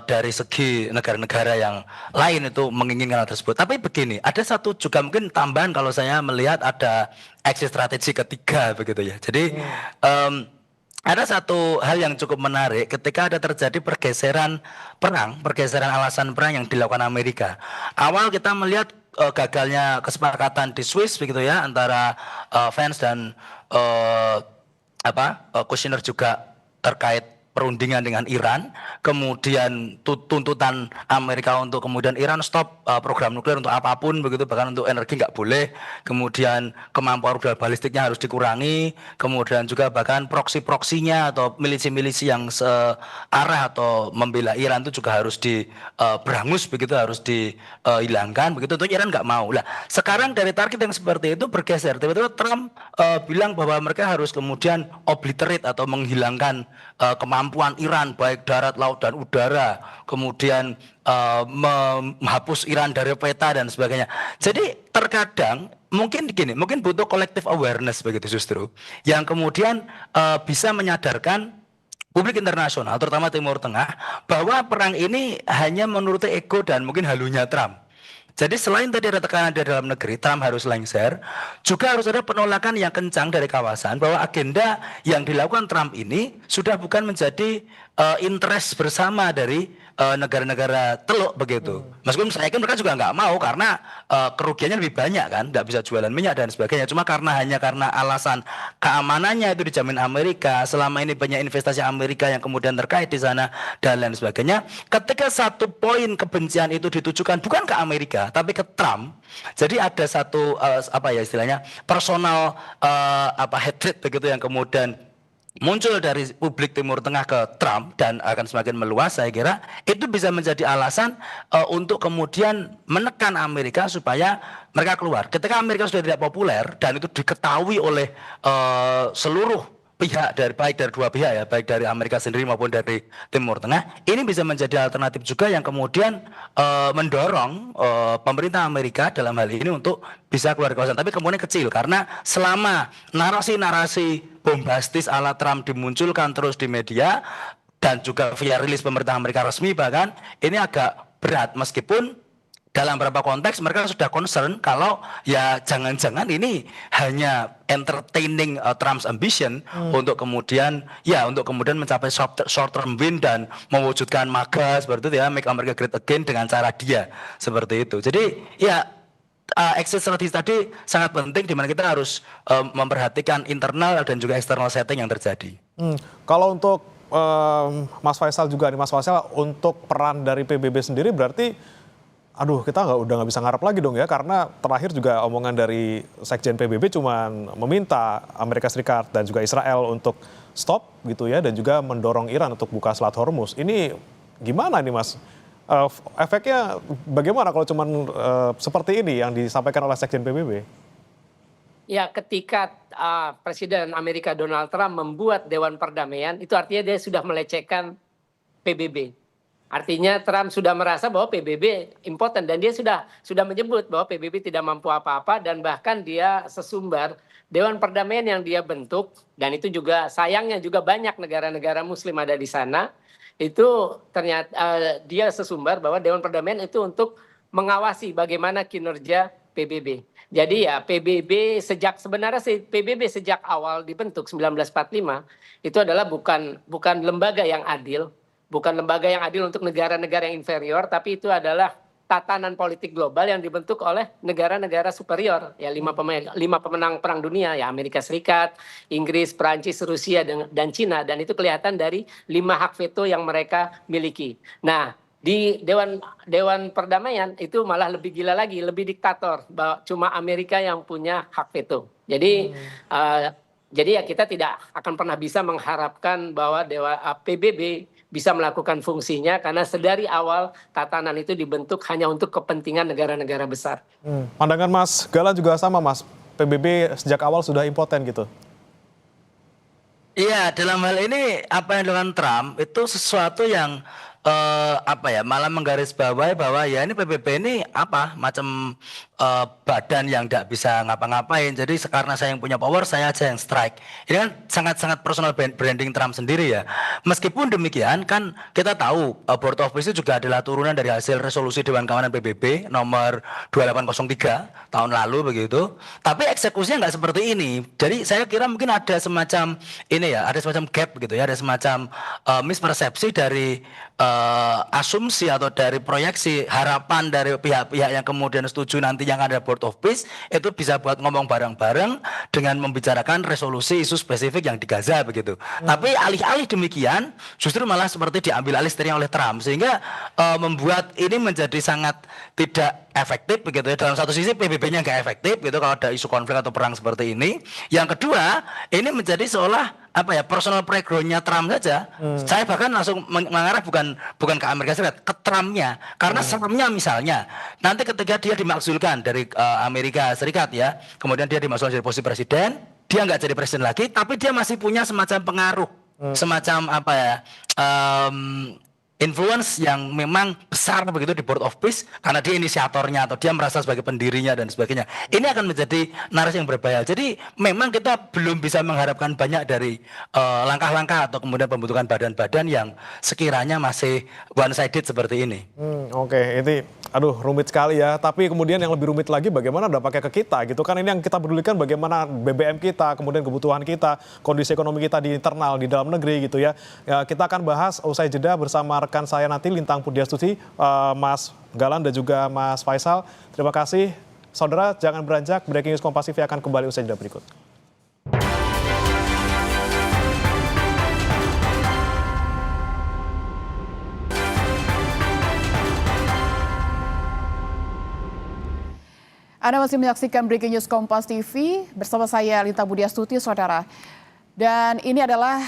dari segi negara-negara yang lain itu menginginkan hal tersebut. Tapi begini, ada satu juga mungkin tambahan kalau saya melihat ada exit strategi ketiga begitu ya. Jadi ada satu hal yang cukup menarik ketika ada terjadi pergeseran perang, pergeseran alasan perang yang dilakukan Amerika. Awal kita melihat gagalnya kesepakatan di Swiss begitu ya antara Vance dan Kushner juga terkait perundingan dengan Iran, kemudian tuntutan Amerika untuk kemudian Iran stop program nuklir untuk apapun begitu, bahkan untuk energi nggak boleh, kemudian kemampuan rudal balistiknya harus dikurangi, kemudian juga bahkan proksi-proksinya atau milisi-milisi yang searah atau membela Iran itu juga harus diberangus begitu, harus dihilangkan begitu, untuk Iran nggak mau. Lah sekarang dari target yang seperti itu bergeser, tiba-tiba Trump bilang bahwa mereka harus kemudian obliterate atau menghilangkan kemampuan Iran baik darat, laut dan udara, kemudian menghapus Iran dari peta dan sebagainya. Jadi terkadang mungkin gini, mungkin butuh collective awareness begitu justru, yang kemudian bisa menyadarkan publik internasional, terutama Timur Tengah, bahwa perang ini hanya menuruti ego dan mungkin halunya Trump. Jadi selain tadi ada tekanan dari dalam negeri, Trump harus lengser, juga harus ada penolakan yang kencang dari kawasan bahwa agenda yang dilakukan Trump ini sudah bukan menjadi interest bersama dari negara-negara teluk begitu. Meskipun saya yakin mereka juga nggak mau karena kerugiannya lebih banyak kan, nggak bisa jualan minyak dan sebagainya. Cuma hanya karena alasan keamanannya itu dijamin Amerika, selama ini banyak investasi Amerika yang kemudian terkait di sana dan lain sebagainya. Ketika satu poin kebencian itu ditujukan bukan ke Amerika tapi ke Trump, jadi ada satu istilahnya personal hatred begitu yang kemudian muncul dari publik Timur Tengah ke Trump dan akan semakin meluas. Saya kira itu bisa menjadi alasan untuk kemudian menekan Amerika supaya mereka keluar. Ketika Amerika sudah tidak populer dan itu diketahui oleh seluruh pihak, baik dari dua pihak ya, baik dari Amerika sendiri maupun dari Timur Tengah, ini bisa menjadi alternatif juga yang kemudian mendorong pemerintah Amerika dalam hal ini untuk bisa keluar dari kawasan. Tapi kemudian kecil karena selama narasi-narasi bombastis ala Trump dimunculkan terus di media dan juga via rilis pemerintah Amerika resmi, bahkan ini agak berat meskipun dalam beberapa konteks mereka sudah concern kalau ya jangan-jangan ini hanya entertaining Trump's ambition untuk kemudian mencapai short term win dan mewujudkan MAGA seperti itu ya, Make America Great Again dengan cara dia seperti itu. Jadi ya exit strategy tadi sangat penting di mana kita harus memperhatikan internal dan juga external setting yang terjadi. Kalau untuk Mas Faisal juga nih, Mas Faisal, untuk peran dari PBB sendiri berarti kita udah nggak bisa ngarep lagi dong ya, karena terakhir juga omongan dari Sekjen PBB cuman meminta Amerika Serikat dan juga Israel untuk stop gitu ya, dan juga mendorong Iran untuk buka Selat Hormuz. Ini gimana nih Mas? Efeknya bagaimana kalau cuman seperti ini yang disampaikan oleh Sekjen PBB? Ya, ketika Presiden Amerika Donald Trump membuat Dewan Perdamaian, itu artinya dia sudah melecehkan PBB. Artinya Trump sudah merasa bahwa PBB impoten dan dia sudah menyebut bahwa PBB tidak mampu apa-apa, dan bahkan dia sesumbar Dewan Perdamaian yang dia bentuk, dan itu juga sayangnya juga banyak negara-negara muslim ada di sana, itu ternyata dia sesumbar bahwa Dewan Perdamaian itu untuk mengawasi bagaimana kinerja PBB. Jadi ya PBB sejak awal dibentuk 1945 itu adalah bukan lembaga yang adil. Bukan lembaga yang adil untuk negara-negara yang inferior, tapi itu adalah tatanan politik global yang dibentuk oleh negara-negara superior, ya lima pemenang perang dunia, ya Amerika Serikat, Inggris, Perancis, Rusia, dan Cina, dan itu kelihatan dari 5 hak veto yang mereka miliki. Nah, di Dewan Perdamaian itu malah lebih gila lagi, lebih diktator, bahwa cuma Amerika yang punya hak veto. Jadi ya kita tidak akan pernah bisa mengharapkan bahwa PBB bisa melakukan fungsinya karena sedari awal tatanan itu dibentuk hanya untuk kepentingan negara-negara besar. Pandangan Mas Galan juga sama, Mas. PBB sejak awal sudah impoten gitu. Iya, dalam hal ini apa yang dilakukan Trump itu sesuatu yang malah menggarisbawahi bahwa ya ini PBB ini macam badan yang tidak bisa ngapa-ngapain. Jadi karena saya yang punya power, saya aja yang strike. Ini kan sangat-sangat personal branding Trump sendiri ya. Meskipun demikian kan kita tahu Board of Peace itu juga adalah turunan dari hasil resolusi Dewan Keamanan PBB nomor 2803 tahun lalu begitu. Tapi eksekusinya nggak seperti ini. Jadi saya kira mungkin ada semacam ada semacam gap gitu ya, ada semacam mispersepsi dari asumsi atau dari proyeksi harapan dari pihak-pihak yang kemudian setuju nanti yang ada Board of Peace itu bisa buat ngomong bareng-bareng dengan membicarakan resolusi isu spesifik yang di Gaza begitu. Tapi alih-alih demikian justru malah seperti diambil alih setirnya oleh Trump sehingga membuat ini menjadi sangat tidak efektif begitu ya. Dalam satu sisi PBB-nya nggak efektif gitu kalau ada isu konflik atau perang seperti ini. Yang kedua ini menjadi seolah personal background-nya Trump saja. Saya bahkan langsung mengarah bukan ke Amerika Serikat, ke Trump-nya. Karena Trump-nya misalnya nanti ketika dia dimakzulkan dari Amerika Serikat ya, kemudian dia dimakzulkan dari posisi presiden, dia nggak jadi presiden lagi, tapi dia masih punya semacam pengaruh, semacam influence yang memang besar begitu di Board of Peace karena dia inisiatornya atau dia merasa sebagai pendirinya dan sebagainya. Ini akan menjadi narasi yang berbahaya. Jadi memang kita belum bisa mengharapkan banyak dari langkah-langkah atau kemudian pembentukan badan-badan yang sekiranya masih one sided seperti ini. Oke, ini rumit sekali ya. Tapi kemudian yang lebih rumit lagi bagaimana dampaknya ke kita gitu kan, ini yang kita pedulikan bagaimana BBM kita, kemudian kebutuhan kita, kondisi ekonomi kita di internal, di dalam negeri gitu ya. Kita akan bahas usai jeda bersama rekan saya nanti Lintang Pudiastuti, Mas Galan dan juga Mas Faisal. Terima kasih. Saudara jangan beranjak, Breaking News Kompas TV akan kembali usai jeda berikut. Anda masih menyaksikan Breaking News Kompas TV bersama saya Lintang Pudiastuti, saudara. Dan ini adalah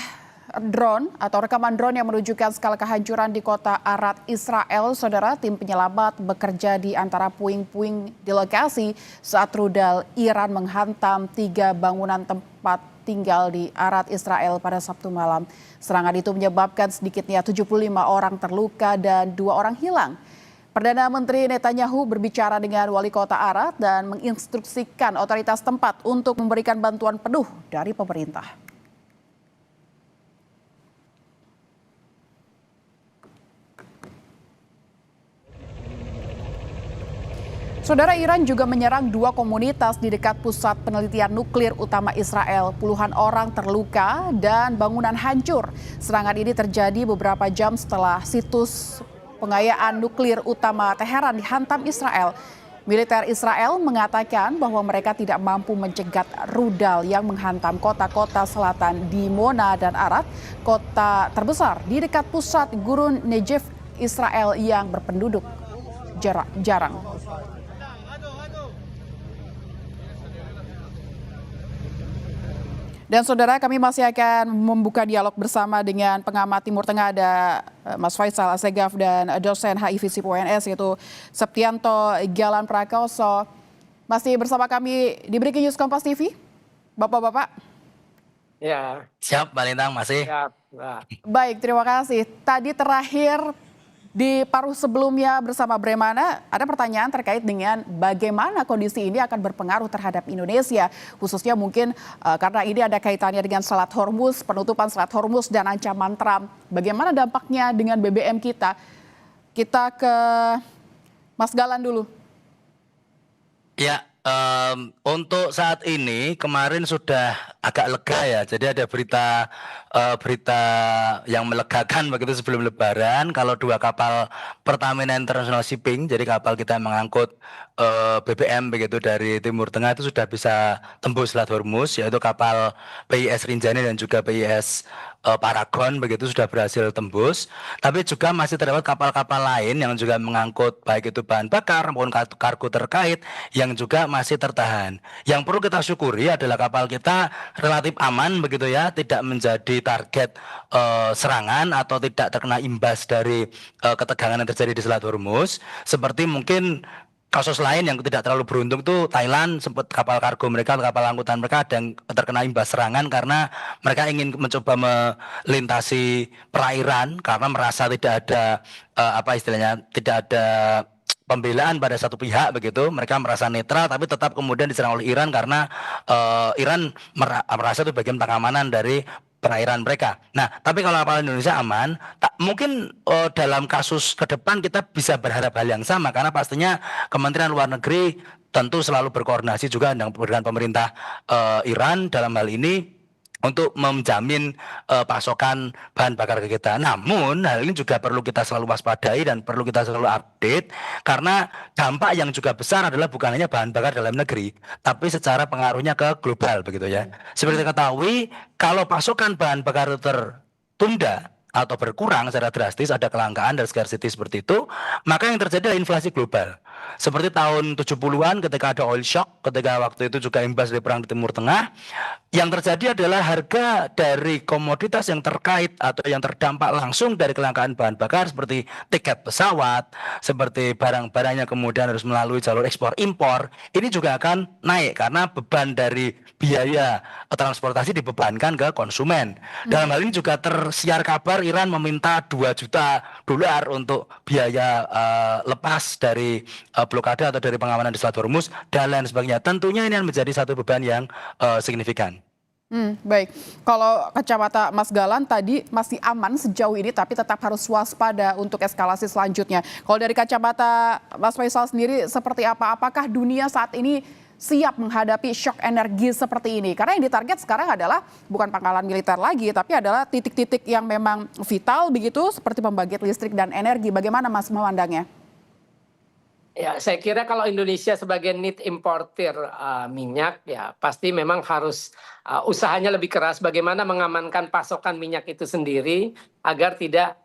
drone atau rekaman drone yang menunjukkan skala kehancuran di kota Arad, Israel, saudara. Tim penyelamat bekerja di antara puing-puing di lokasi saat rudal Iran menghantam 3 bangunan tempat tinggal di Arad, Israel pada Sabtu malam. Serangan itu menyebabkan sedikitnya 75 orang terluka dan 2 orang hilang. Perdana Menteri Netanyahu berbicara dengan wali kota Arad dan menginstruksikan otoritas tempat untuk memberikan bantuan penuh dari pemerintah. Saudara, Iran juga menyerang 2 komunitas di dekat pusat penelitian nuklir utama Israel. Puluhan orang terluka dan bangunan hancur. Serangan ini terjadi beberapa jam setelah situs pengayaan nuklir utama Teheran dihantam Israel. Militer Israel mengatakan bahwa mereka tidak mampu mencegat rudal yang menghantam kota-kota selatan di Mona dan Arad, kota terbesar di dekat pusat Gurun Negev Israel yang berpenduduk jarang. Dan saudara, kami masih akan membuka dialog bersama dengan pengamat Timur Tengah, ada Mas Faisal Assegaf dan dosen HI FISIP UNS yaitu Septianto Galan Prakoso. Masih bersama kami di Breaking News Kompas TV, Bapak-bapak. Ya. Siap, Mbak Lintang, masih. Siap. Baik, terima kasih. Tadi terakhir di paruh sebelumnya bersama Bremana, ada pertanyaan terkait dengan bagaimana kondisi ini akan berpengaruh terhadap Indonesia, khususnya mungkin karena ini ada kaitannya dengan Selat Hormuz, penutupan Selat Hormuz dan ancaman Trump. Bagaimana dampaknya dengan BBM kita? Kita ke Mas Galan dulu. Ya, Untuk saat ini kemarin sudah agak lega ya. Jadi ada berita yang melegakan begitu sebelum Lebaran. Kalau 2 kapal Pertamina International Shipping, jadi kapal kita yang mengangkut BBM begitu dari Timur Tengah itu sudah bisa tembus Selat Hormuz, yaitu kapal PIS Rinjani dan juga PIS Paragon begitu sudah berhasil tembus. Tapi juga masih terdapat kapal-kapal lain yang juga mengangkut baik itu bahan bakar maupun kargo terkait yang juga masih tertahan. Yang perlu kita syukuri adalah kapal kita relatif aman begitu ya, tidak menjadi target serangan atau tidak terkena imbas dari ketegangan yang terjadi di Selat Hormuz. Seperti mungkin kasus lain yang tidak terlalu beruntung itu Thailand, sempat kapal kargo mereka, kapal angkutan mereka ada yang terkena imbas serangan karena mereka ingin mencoba melintasi perairan karena merasa tidak ada apa istilahnya, tidak ada pembelaan pada satu pihak begitu. Mereka merasa netral tapi tetap kemudian diserang oleh Iran karena Iran merasa itu bagian pengamanan dari perairan mereka. Nah, tapi kalau kapal Indonesia aman, mungkin dalam kasus ke depan kita bisa berharap hal yang sama karena pastinya Kementerian Luar Negeri tentu selalu berkoordinasi juga dengan pemerintah Iran dalam hal ini untuk menjamin pasokan bahan bakar ke kita. Namun hal ini juga perlu kita selalu waspadai dan perlu kita selalu update karena dampak yang juga besar adalah bukan hanya bahan bakar dalam negeri, tapi secara pengaruhnya ke global begitu ya. Seperti kita ketahui, kalau pasokan bahan bakar tertunda atau berkurang secara drastis, ada kelangkaan dan scarcity seperti itu, maka yang terjadi adalah inflasi global. Seperti tahun 70-an ketika ada oil shock, ketika waktu itu juga imbas dari perang di Timur Tengah, yang terjadi adalah harga dari komoditas yang terkait atau yang terdampak langsung dari kelangkaan bahan bakar seperti tiket pesawat, seperti barang-barangnya kemudian harus melalui jalur ekspor impor, ini juga akan naik karena beban dari biaya transportasi dibebankan ke konsumen. Dalam hal ini juga tersiar kabar Iran meminta 2 juta dolar untuk biaya lepas dari blokade atau dari pengamanan di Selat Hormuz dan lain sebagainya. Tentunya ini menjadi satu beban yang signifikan. Baik, kalau kacamata Mas Galan tadi masih aman sejauh ini, tapi tetap harus waspada untuk eskalasi selanjutnya. Kalau dari kacamata Mas Faisal sendiri, seperti apa? Apakah dunia saat ini siap menghadapi shock energi seperti ini? Karena yang ditarget sekarang adalah bukan pangkalan militer lagi, tapi adalah titik-titik yang memang vital begitu, seperti pembangkit listrik dan energi. Bagaimana Mas memandangnya? Ya, saya kira kalau Indonesia sebagai net importer minyak, ya pasti memang harus usahanya lebih keras bagaimana mengamankan pasokan minyak itu sendiri agar tidak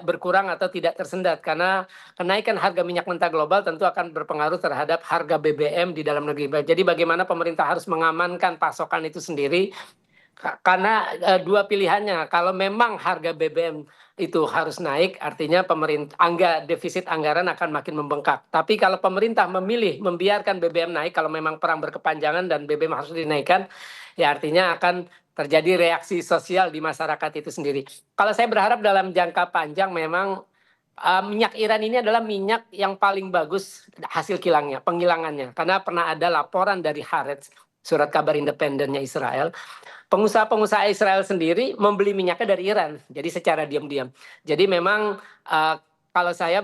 berkurang atau tidak tersendat karena kenaikan harga minyak mentah global tentu akan berpengaruh terhadap harga BBM di dalam negeri. Jadi bagaimana pemerintah harus mengamankan pasokan itu sendiri karena 2 pilihannya. Kalau memang harga BBM itu harus naik, artinya defisit anggaran akan makin membengkak. Tapi kalau pemerintah memilih membiarkan BBM naik, kalau memang perang berkepanjangan dan BBM harus dinaikkan, ya artinya akan terjadi reaksi sosial di masyarakat itu sendiri. Kalau saya berharap dalam jangka panjang memang minyak Iran ini adalah minyak yang paling bagus hasil penghilangannya. Karena pernah ada laporan dari Haaretz, surat kabar independennya Israel, pengusaha-pengusaha Israel sendiri membeli minyaknya dari Iran, jadi secara diam-diam. Jadi memang kalau saya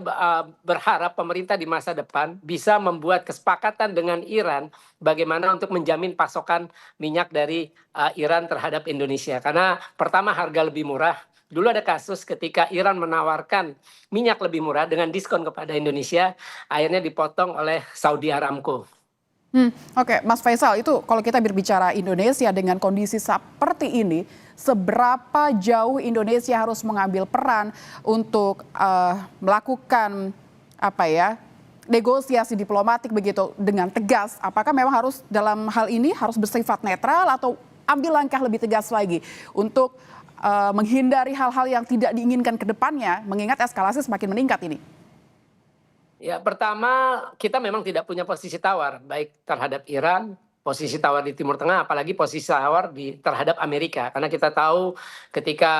berharap pemerintah di masa depan bisa membuat kesepakatan dengan Iran bagaimana untuk menjamin pasokan minyak dari Iran terhadap Indonesia. Karena pertama harga lebih murah. Dulu ada kasus ketika Iran menawarkan minyak lebih murah dengan diskon kepada Indonesia, akhirnya dipotong oleh Saudi Aramco. Oke, Mas Faisal, itu kalau kita berbicara Indonesia dengan kondisi seperti ini, seberapa jauh Indonesia harus mengambil peran untuk melakukan negosiasi diplomatik begitu dengan tegas? Apakah memang harus dalam hal ini harus bersifat netral atau ambil langkah lebih tegas lagi untuk menghindari hal-hal yang tidak diinginkan ke depannya, mengingat eskalasi semakin meningkat ini? Ya, pertama kita memang tidak punya posisi tawar baik terhadap Iran, posisi tawar di Timur Tengah, apalagi posisi tawar terhadap Amerika. Karena kita tahu ketika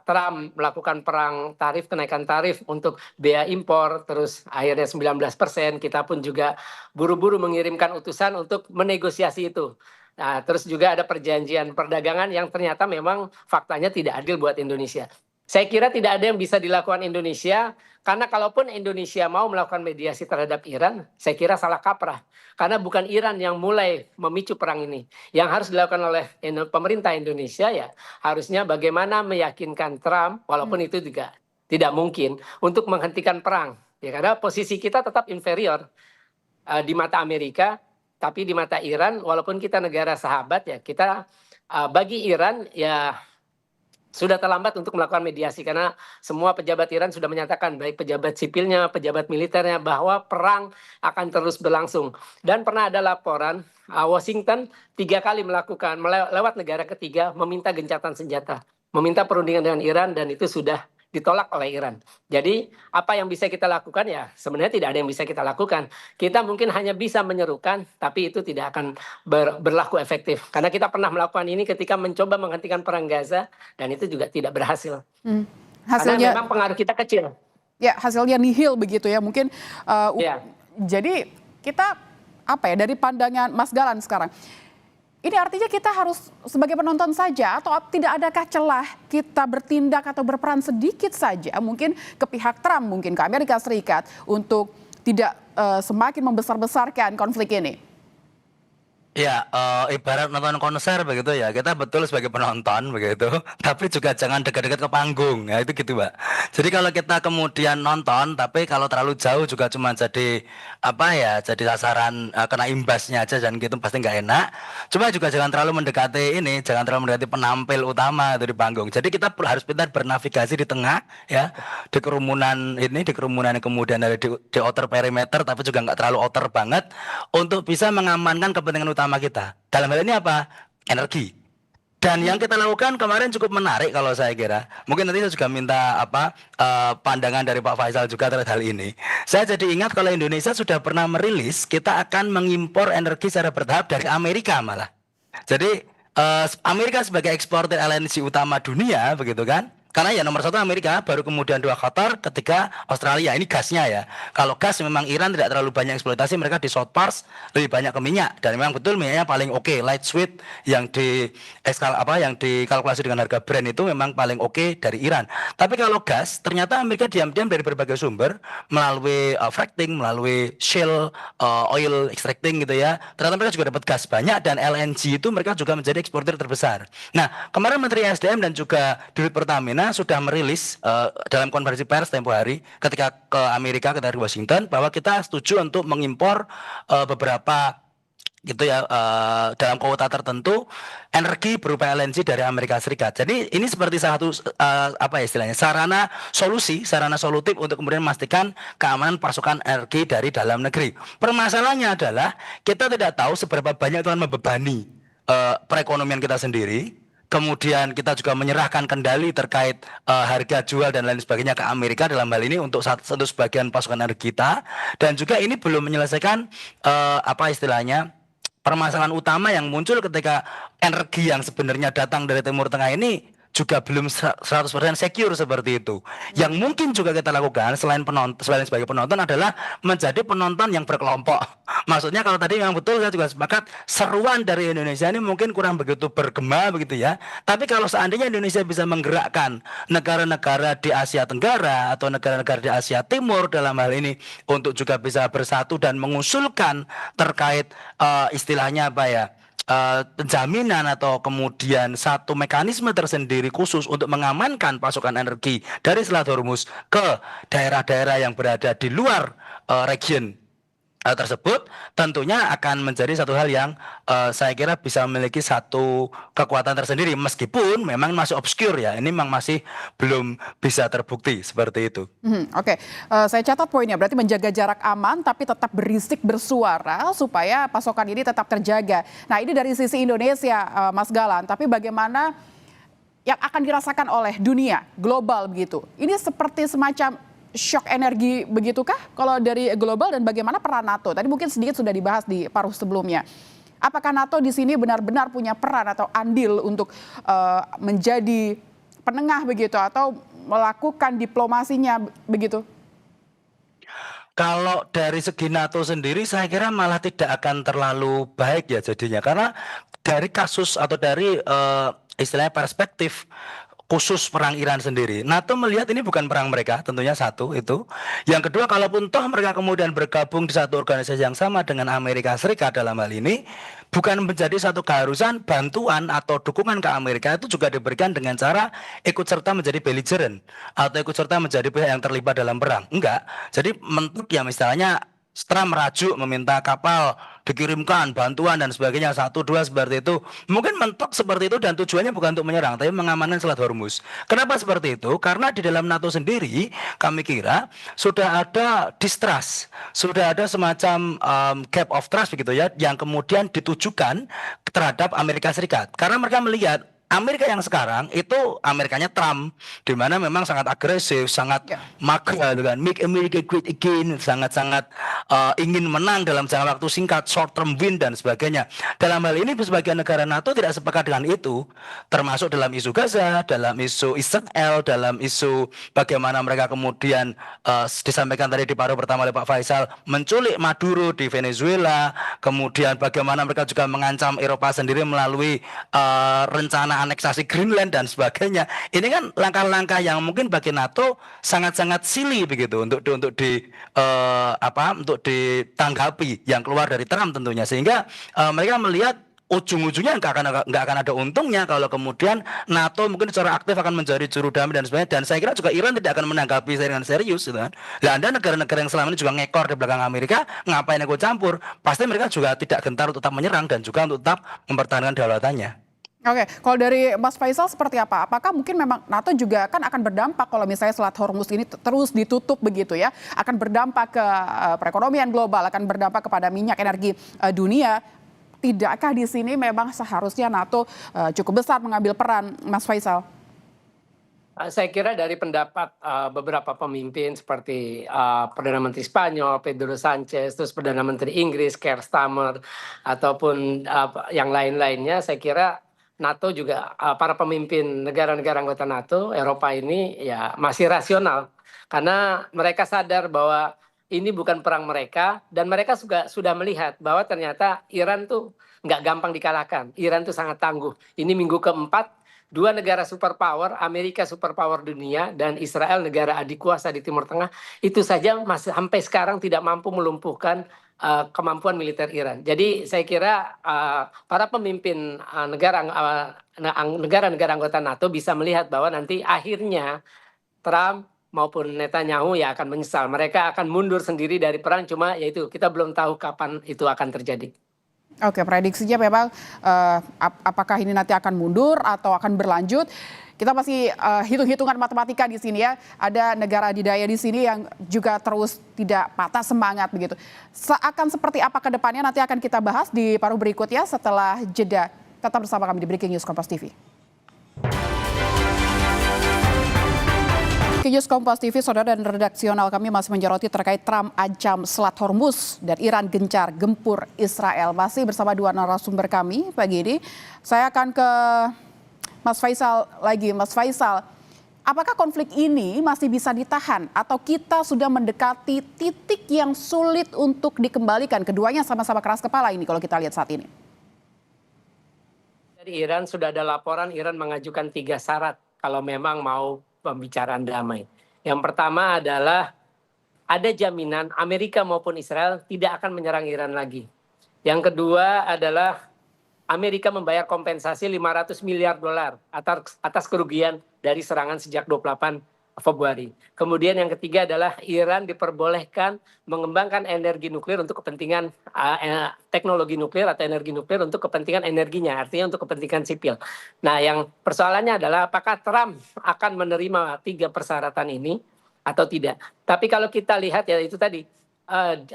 Trump melakukan perang tarif, kenaikan tarif untuk bea impor, terus akhirnya 19%, kita pun juga buru-buru mengirimkan utusan untuk menegosiasi itu. Nah, terus juga ada perjanjian perdagangan yang ternyata memang faktanya tidak adil buat Indonesia. Saya kira tidak ada yang bisa dilakukan Indonesia, karena kalaupun Indonesia mau melakukan mediasi terhadap Iran, saya kira salah kaprah. Karena bukan Iran yang mulai memicu perang ini. Yang harus dilakukan oleh pemerintah Indonesia ya harusnya bagaimana meyakinkan Trump, walaupun itu juga tidak mungkin, untuk menghentikan perang. Ya, karena posisi kita tetap inferior di mata Amerika, tapi di mata Iran, walaupun kita negara sahabat ya, kita bagi Iran ya sudah terlambat untuk melakukan mediasi karena semua pejabat Iran sudah menyatakan, baik pejabat sipilnya, pejabat militernya, bahwa perang akan terus berlangsung. Dan pernah ada laporan Washington 3 kali melakukan lewat negara ketiga meminta gencatan senjata, meminta perundingan dengan Iran, dan itu sudah ditolak oleh Iran. Jadi apa yang bisa kita lakukan ya sebenarnya tidak ada yang bisa kita lakukan. Kita mungkin hanya bisa menyerukan, tapi itu tidak akan berlaku efektif. Karena kita pernah melakukan ini ketika mencoba menghentikan perang Gaza, dan itu juga tidak berhasil. Karena memang pengaruh kita kecil. Ya, hasilnya nihil begitu ya. Mungkin Ya. jadi kita apa ya, dari pandangan Mas Galan sekarang, ini artinya kita harus sebagai penonton saja, atau tidak adakah celah kita bertindak atau berperan sedikit saja mungkin ke pihak Trump, mungkin ke Amerika Serikat untuk tidak semakin membesar-besarkan konflik ini? Ya, ibarat nonton konser begitu ya, kita betul sebagai penonton begitu, tapi juga jangan dekat-dekat ke panggung, ya itu gitu Mbak. Jadi kalau kita kemudian nonton, tapi kalau terlalu jauh juga cuma jadi apa ya, jadi sasaran kena imbasnya aja, dan gitu pasti nggak enak. Cuma juga jangan terlalu mendekati ini, jangan terlalu mendekati penampil utama itu di panggung. Jadi kita harus pintar bernavigasi di tengah ya, di kerumunan ini, di kerumunan yang kemudian ada di outer perimeter, tapi juga nggak terlalu outer banget, untuk bisa mengamankan kepentingan utama kita. Dalam hal ini apa? Energi. Dan yang kita lakukan kemarin cukup menarik kalau saya kira. Mungkin nanti saya juga minta pandangan dari Pak Faisal juga terhadap hal ini. Saya jadi ingat kalau Indonesia sudah pernah merilis kita akan mengimpor energi secara bertahap dari Amerika malah. Jadi Amerika sebagai eksportir LNG utama dunia begitu kan. Karena ya nomor 1 Amerika, baru kemudian 2 Qatar, ketiga Australia. Ini gasnya ya. Kalau gas memang Iran tidak terlalu banyak eksploitasi, mereka di South Pars lebih banyak ke minyak, dan memang betul minyaknya paling oke, light sweet yang yang dikalkulasi dengan harga Brent itu memang paling oke dari Iran. Tapi kalau gas ternyata Amerika diam-diam dari berbagai sumber melalui fracking, melalui shale oil extracting gitu ya. Ternyata mereka juga dapat gas banyak, dan LNG itu mereka juga menjadi eksportir terbesar. Nah, kemarin Menteri SDM dan juga Dirut Pertamina sudah merilis dalam konferensi pers tempo hari ketika ke Amerika, ke dari Washington, bahwa kita setuju untuk mengimpor beberapa gitu ya dalam kuota tertentu energi berupa LNG dari Amerika Serikat. Jadi ini seperti salah satu istilahnya sarana solutif untuk kemudian memastikan keamanan pasokan energi dari dalam negeri. Permasalahannya adalah kita tidak tahu seberapa banyak itu akan membebani perekonomian kita sendiri. Kemudian kita juga menyerahkan kendali terkait harga jual dan lain sebagainya ke Amerika dalam hal ini untuk satu sebagian pasokan energi kita, dan juga ini belum menyelesaikan permasalahan utama yang muncul ketika energi yang sebenarnya datang dari Timur Tengah ini juga belum 100% secure seperti itu. Yang mungkin juga kita lakukan selain sebagai penonton adalah menjadi penonton yang berkelompok. Maksudnya kalau tadi memang betul, saya juga sepakat seruan dari Indonesia ini mungkin kurang begitu bergema begitu ya. Tapi kalau seandainya Indonesia bisa menggerakkan negara-negara di Asia Tenggara atau negara-negara di Asia Timur dalam hal ini untuk juga bisa bersatu dan mengusulkan terkait istilahnya penjaminan atau kemudian satu mekanisme tersendiri khusus untuk mengamankan pasokan energi dari Selat Hormuz ke daerah-daerah yang berada di luar region tersebut, tentunya akan menjadi satu hal yang saya kira bisa memiliki satu kekuatan tersendiri, meskipun memang masih obscure ya, ini memang masih belum bisa terbukti seperti itu. Oke. Saya catat poinnya, berarti menjaga jarak aman tapi tetap berisik bersuara supaya pasokan ini tetap terjaga. Nah, ini dari sisi Indonesia, Mas Galan, tapi bagaimana yang akan dirasakan oleh dunia global begitu? Ini seperti semacam shock energi begitukah kalau dari global, dan bagaimana peran NATO? Tadi mungkin sedikit sudah dibahas di paruh sebelumnya. Apakah NATO di sini benar-benar punya peran atau andil untuk menjadi penengah begitu atau melakukan diplomasinya begitu? Kalau dari segi NATO sendiri saya kira malah tidak akan terlalu baik ya jadinya, karena dari kasus atau dari istilahnya perspektif khusus perang Iran sendiri. NATO melihat ini bukan perang mereka, tentunya satu itu. Yang kedua, kalaupun toh mereka kemudian bergabung di satu organisasi yang sama dengan Amerika Serikat dalam hal ini, bukan menjadi satu keharusan bantuan atau dukungan ke Amerika itu juga diberikan dengan cara ikut serta menjadi belligerent atau ikut serta menjadi pihak yang terlibat dalam perang. Enggak. Jadi mentuk ya misalnya Trump merajuk meminta kapal dikirimkan bantuan dan sebagainya 1, 2 seperti itu. Mungkin mentok seperti itu dan tujuannya bukan untuk menyerang tapi mengamankan Selat Hormuz. Kenapa seperti itu? Karena di dalam NATO sendiri kami kira sudah ada distrust, sudah ada semacam gap of trust begitu ya yang kemudian ditujukan terhadap Amerika Serikat. Karena mereka melihat Amerika yang sekarang itu Amerikanya Trump, di mana memang sangat agresif, sangat makar, gitu kan, make America great again, sangat-sangat ingin menang dalam jangka waktu singkat, short term win dan sebagainya. Dalam hal ini sebagian negara NATO tidak sepakat dengan itu, termasuk dalam isu Gaza, dalam isu Israel, dalam isu bagaimana mereka kemudian disampaikan tadi di paruh pertama oleh Pak Faisal menculik Maduro di Venezuela, kemudian bagaimana mereka juga mengancam Eropa sendiri melalui rencana aneksasi Greenland dan sebagainya. Ini kan langkah-langkah yang mungkin bagi NATO sangat-sangat silly begitu untuk ditanggapi yang keluar dari Trump tentunya, sehingga mereka melihat ujung-ujungnya nggak akan ada untungnya kalau kemudian NATO mungkin secara aktif akan menjadi juru damai dan sebagainya. Dan saya kira juga Iran tidak akan menanggapi dengan serius, gitu kan. Nah, Anda negara-negara yang selama ini juga ngekor di belakang Amerika, ngapain ikut campur? Pasti mereka juga tidak gentar untuk tetap menyerang dan juga untuk tetap mempertahankan kedaulatannya. Oke, kalau dari Mas Faisal seperti apa? Apakah mungkin memang NATO juga kan akan berdampak kalau misalnya Selat Hormuz ini terus ditutup begitu ya? Akan berdampak ke perekonomian global, akan berdampak kepada minyak energi dunia. Tidakkah di sini memang seharusnya NATO cukup besar mengambil peran, Mas Faisal? Saya kira dari pendapat beberapa pemimpin seperti Perdana Menteri Spanyol, Pedro Sanchez, terus Perdana Menteri Inggris, Keir Starmer, ataupun yang lain-lainnya, saya kira NATO juga para pemimpin negara-negara anggota NATO Eropa ini ya masih rasional karena mereka sadar bahwa ini bukan perang mereka dan mereka juga sudah melihat bahwa ternyata Iran tuh nggak gampang dikalahkan. Iran tuh sangat tangguh. Ini minggu keempat dua negara superpower, Amerika superpower dunia dan Israel negara adikuasa di Timur Tengah itu saja masih sampai sekarang tidak mampu melumpuhkan kemampuan militer Iran. Jadi saya kira para pemimpin negara-negara anggota NATO bisa melihat bahwa nanti akhirnya Trump maupun Netanyahu ya akan menyesal. Mereka akan mundur sendiri dari perang, cuma yaitu kita belum tahu kapan itu akan terjadi. Oke, prediksinya memang apakah ini nanti akan mundur atau akan berlanjut? Kita masih hitung-hitungan matematika di sini ya. Ada negara adidaya di sini yang juga terus tidak patah semangat begitu. Akan seperti apa ke depannya nanti akan kita bahas di paruh berikutnya setelah jeda. Tetap bersama kami di Breaking News Kompas TV. Breaking News Kompas TV, saudara, dan redaksional kami masih menyoroti terkait Trump ancam Selat Hormuz dan Iran gencar gempur Israel. Masih bersama dua narasumber kami pagi ini. Saya akan ke Mas Faisal lagi. Mas Faisal, apakah konflik ini masih bisa ditahan atau kita sudah mendekati titik yang sulit untuk dikembalikan? Keduanya sama-sama keras kepala ini kalau kita lihat saat ini. Dari Iran sudah ada laporan Iran mengajukan 3 syarat kalau memang mau pembicaraan damai. Yang pertama adalah ada jaminan Amerika maupun Israel tidak akan menyerang Iran lagi. Yang kedua adalah Amerika membayar kompensasi 500 miliar dolar atas kerugian dari serangan sejak 28 Februari. Kemudian yang ketiga adalah Iran diperbolehkan mengembangkan energi nuklir untuk kepentingan teknologi nuklir atau energi nuklir untuk kepentingan energinya, artinya untuk kepentingan sipil. Nah, yang persoalannya adalah apakah Trump akan menerima 3 persyaratan ini atau tidak. Tapi kalau kita lihat ya itu tadi,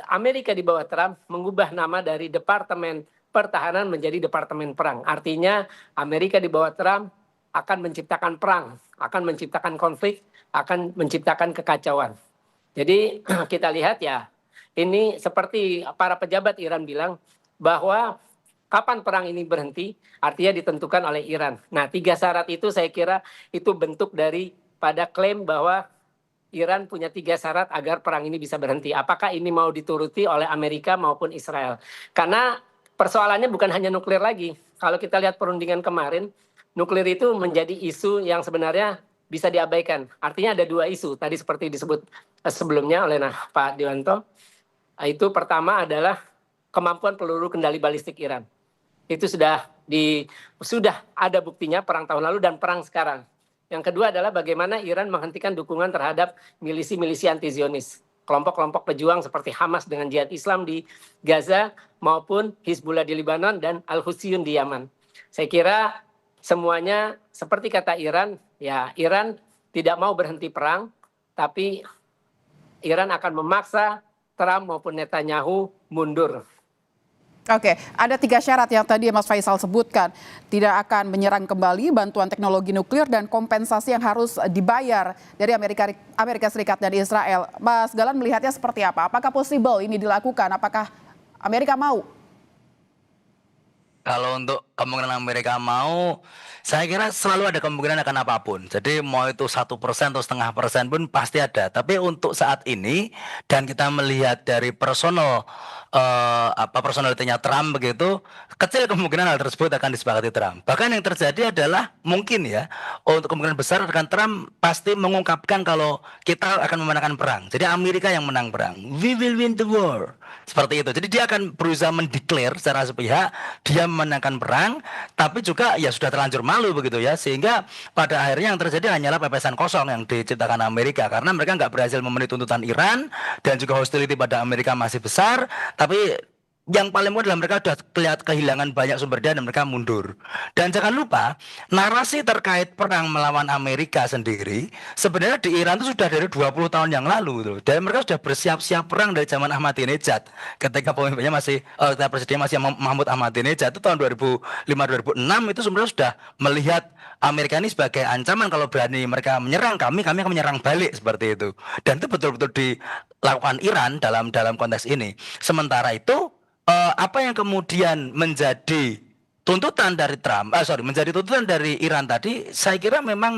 Amerika di bawah Trump mengubah nama dari Departemen Pertahanan menjadi Departemen Perang. Artinya Amerika di bawah Trump akan menciptakan perang, akan menciptakan konflik, akan menciptakan kekacauan. Jadi kita lihat ya, ini seperti para pejabat Iran bilang bahwa kapan perang ini berhenti, artinya ditentukan oleh Iran. Nah, 3 syarat itu saya kira itu bentuk dari pada klaim bahwa Iran punya 3 syarat agar perang ini bisa berhenti. Apakah ini mau dituruti oleh Amerika maupun Israel? Karena persoalannya bukan hanya nuklir lagi. Kalau kita lihat perundingan kemarin, nuklir itu menjadi isu yang sebenarnya bisa diabaikan. Artinya ada dua isu, tadi seperti disebut sebelumnya oleh Pak Dewanto. Itu pertama adalah kemampuan peluru kendali balistik Iran. Itu sudah ada buktinya perang tahun lalu dan perang sekarang. Yang kedua adalah bagaimana Iran menghentikan dukungan terhadap milisi-milisi anti-Zionis. Kelompok-kelompok pejuang seperti Hamas dengan Jihad Islam di Gaza maupun Hizbullah di Lebanon dan Al-Husayun di Yaman. Saya kira semuanya seperti kata Iran, ya Iran tidak mau berhenti perang, tapi Iran akan memaksa Trump maupun Netanyahu mundur. Oke, ada 3 syarat yang tadi Mas Faisal sebutkan. Tidak akan menyerang kembali, bantuan teknologi nuklir, dan kompensasi yang harus dibayar dari Amerika Serikat dan Israel. Mas Galan melihatnya seperti apa? Apakah possible ini dilakukan? Apakah Amerika mau? Kalau untuk kemungkinan Amerika mau, saya kira selalu ada kemungkinan akan apapun. Jadi mau itu 1% atau 0,5% pun pasti ada. Tapi untuk saat ini dan kita melihat dari personalitinya Trump begitu, kecil kemungkinan hal tersebut akan disepakati Trump. Bahkan yang terjadi adalah mungkin ya, untuk kemungkinan besar akan Trump pasti mengungkapkan kalau kita akan memenangkan perang. Jadi Amerika yang menang perang. We will win the war. Seperti itu. Jadi dia akan berusaha mendeklar secara sepihak dia memenangkan perang, tapi juga ya sudah terlanjur malu begitu ya, sehingga pada akhirnya yang terjadi hanyalah pepesan kosong yang diciptakan Amerika karena mereka nggak berhasil memenuhi tuntutan Iran dan juga hostility pada Amerika masih besar, tapi yang paling mudah adalah mereka sudah kehilangan banyak sumber daya dan mereka mundur. Dan jangan lupa, narasi terkait perang melawan Amerika sendiri sebenarnya di Iran itu sudah dari 20 tahun yang lalu tuh. Dan mereka sudah bersiap-siap perang dari zaman Ahmadinejad. Ketika pemimpinnya presidennya masih Mahmud Ahmadinejad itu tahun 2005-2006 itu sebenarnya sudah melihat Amerika ini sebagai ancaman, kalau berani mereka menyerang kami akan menyerang balik seperti itu. Dan itu betul-betul dilakukan Iran dalam konteks ini. Sementara itu apa yang kemudian menjadi tuntutan dari menjadi tuntutan dari Iran tadi, saya kira memang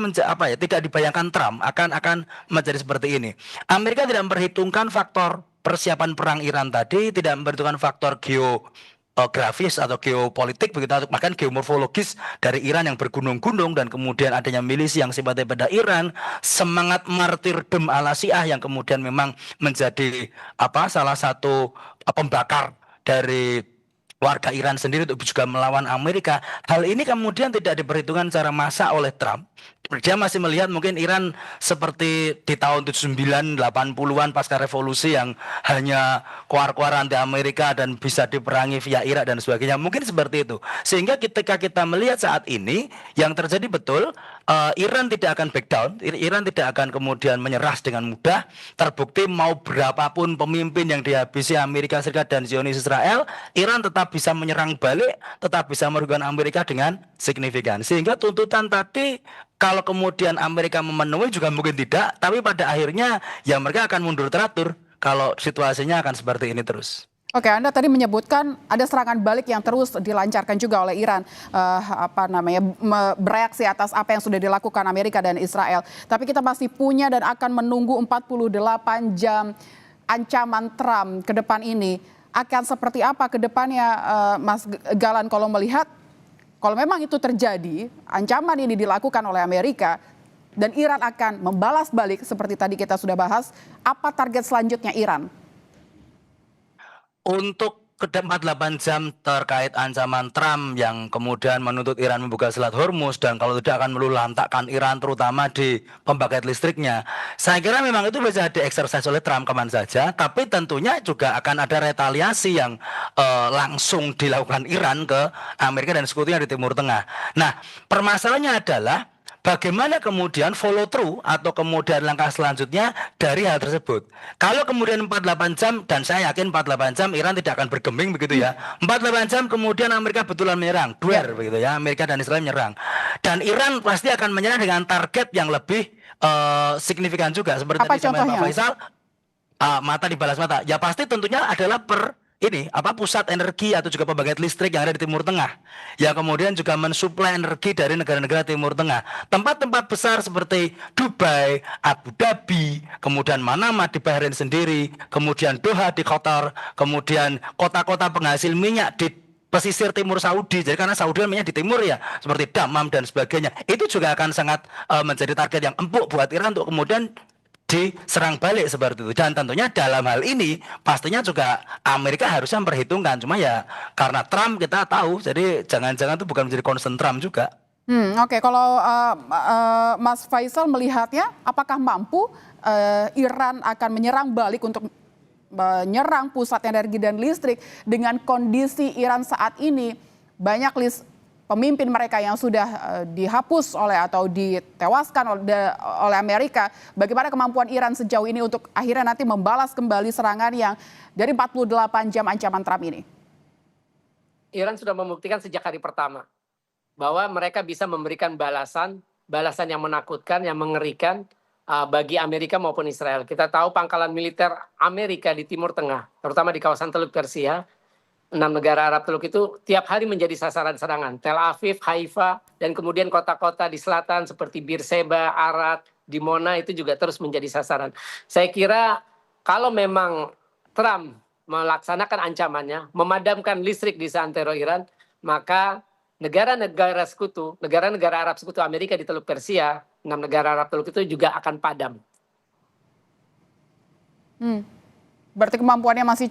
tidak dibayangkan Trump akan menjadi seperti ini. Amerika tidak memperhitungkan faktor persiapan perang Iran tadi, tidak memperhitungkan faktor geografis atau geopolitik begitu, bahkan geomorfologis dari Iran yang bergunung-gunung dan kemudian adanya milisi yang sifatnya pada Iran, semangat martyrdom ala Syiah yang kemudian memang menjadi salah satu pembakar dari warga Iran sendiri untuk juga melawan Amerika. Hal ini kemudian tidak diperhitungkan secara massal oleh Trump. Dia masih melihat mungkin Iran seperti di tahun 79, 80-an pasca revolusi yang hanya koar-koar anti Amerika dan bisa diperangi via Irak dan sebagainya. Mungkin seperti itu. Sehingga ketika kita melihat saat ini yang terjadi betul, Iran tidak akan back down, Iran tidak akan kemudian menyerah dengan mudah. Terbukti mau berapapun pemimpin yang dihabisi Amerika Serikat dan Zionis Israel, Iran tetap bisa menyerang balik, tetap bisa merugikan Amerika dengan signifikan. Sehingga tuntutan tadi kalau kemudian Amerika memenuhi juga mungkin tidak, tapi pada akhirnya ya mereka akan mundur teratur kalau situasinya akan seperti ini terus. Oke, Anda tadi menyebutkan ada serangan balik yang terus dilancarkan juga oleh Iran, bereaksi atas apa yang sudah dilakukan Amerika dan Israel. Tapi kita masih punya dan akan menunggu 48 jam ancaman Trump ke depan ini. Akan seperti apa ke depannya, Mas Galan, kalau melihat, kalau memang itu terjadi, ancaman ini dilakukan oleh Amerika, dan Iran akan membalas balik seperti tadi kita sudah bahas, apa target selanjutnya Iran? Untuk ke 48 jam terkait ancaman Trump yang kemudian menuntut Iran membuka Selat Hormuz dan kalau tidak akan melulantakkan Iran terutama di pembangkit listriknya. Saya kira memang itu bisa dieksersis oleh Trump kapan saja, tapi tentunya juga akan ada retaliasi yang langsung dilakukan Iran ke Amerika dan sekutunya di Timur Tengah. Nah, permasalahannya adalah bagaimana kemudian follow through atau kemudian langkah selanjutnya dari hal tersebut. Kalau kemudian 48 jam, dan saya yakin 48 jam Iran tidak akan bergeming begitu ya. 48 jam kemudian Amerika betulan menyerang, begitu ya, Amerika dan Israel menyerang. Dan Iran pasti akan menyerang dengan target yang lebih signifikan juga. Seperti apa tadi sama Pak contohnya? Faisal, mata dibalas mata. Ya pasti tentunya adalah pusat energi atau juga pembangkit listrik yang ada di Timur Tengah, yang kemudian juga mensuplai energi dari negara-negara Timur Tengah. Tempat-tempat besar seperti Dubai, Abu Dhabi, kemudian Manama di Bahrain sendiri, kemudian Doha di Qatar, kemudian kota-kota penghasil minyak di pesisir timur Saudi. Jadi karena Saudi namanya di timur ya, seperti Dammam dan sebagainya. Itu juga akan sangat menjadi target yang empuk buat Iran untuk kemudian diserang balik seperti itu. Dan tentunya dalam hal ini pastinya juga Amerika harusnya memperhitungkan. Cuma ya karena Trump kita tahu, jadi jangan-jangan itu bukan menjadi concern Trump juga. Oke, kalau Mas Faisal melihatnya, apakah mampu Iran akan menyerang balik untuk menyerang pusat energi dan listrik dengan kondisi Iran saat ini? Banyak pemimpin mereka yang sudah dihapus atau ditewaskan oleh Amerika. Bagaimana kemampuan Iran sejauh ini untuk akhirnya nanti membalas kembali serangan yang dari 48 jam ancaman Trump ini? Iran sudah membuktikan sejak hari pertama bahwa mereka bisa memberikan balasan yang menakutkan, yang mengerikan bagi Amerika maupun Israel. Kita tahu pangkalan militer Amerika di Timur Tengah, terutama di kawasan Teluk Persia, 6 negara Arab Teluk itu tiap hari menjadi sasaran serangan. Tel Aviv, Haifa, dan kemudian kota-kota di selatan seperti Beersheba, Arad, Dimona itu juga terus menjadi sasaran. Saya kira kalau memang Trump melaksanakan ancamannya, memadamkan listrik di seantero Iran, maka negara-negara sekutu, negara-negara Arab sekutu Amerika di Teluk Persia, 6 negara Arab Teluk itu juga akan padam. Berarti kemampuannya masih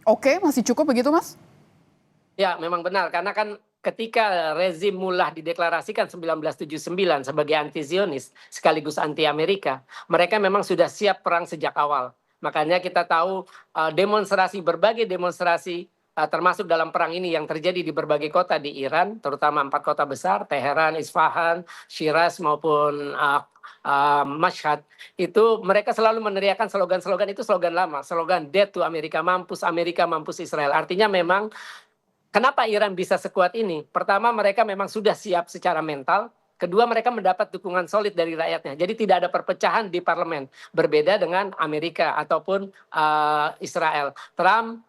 oke, masih cukup begitu, Mas? Ya, memang benar. Karena kan ketika rezim Mullah dideklarasikan 1979 sebagai anti-Zionis sekaligus anti-Amerika, mereka memang sudah siap perang sejak awal. Makanya kita tahu berbagai demonstrasi termasuk dalam perang ini yang terjadi di berbagai kota di Iran, terutama 4 kota besar, Teheran, Isfahan, Shiraz maupun Mashhad, itu mereka selalu meneriakan slogan-slogan itu, slogan lama, slogan Death to America, mampus Israel. Artinya memang kenapa Iran bisa sekuat ini? Pertama, mereka memang sudah siap secara mental. Kedua, mereka mendapat dukungan solid dari rakyatnya. Jadi tidak ada perpecahan di parlemen. Berbeda dengan Amerika ataupun Israel. Trump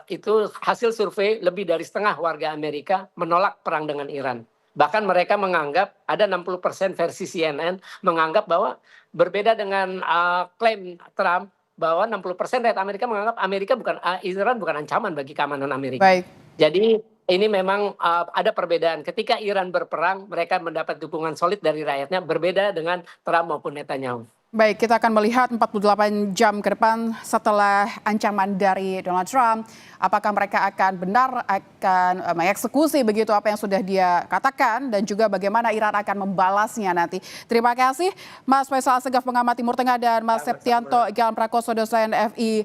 itu hasil survei lebih dari setengah warga Amerika menolak perang dengan Iran. Bahkan mereka menganggap, ada 60% versi CNN, menganggap bahwa berbeda dengan klaim Trump, bahwa 60% rakyat Amerika menganggap Iran bukan ancaman bagi keamanan Amerika. Baik. Jadi ini memang ada perbedaan. Ketika Iran berperang, mereka mendapat dukungan solid dari rakyatnya, berbeda dengan Trump maupun Netanyahu. Baik, kita akan melihat 48 jam ke depan setelah ancaman dari Donald Trump, apakah mereka akan mengeksekusi begitu apa yang sudah dia katakan, dan juga bagaimana Iran akan membalasnya nanti. Terima kasih Mas Faisal Assegaf, pengamat Timur Tengah, dan Mas Septianto Ilham Prakoso, dosen FI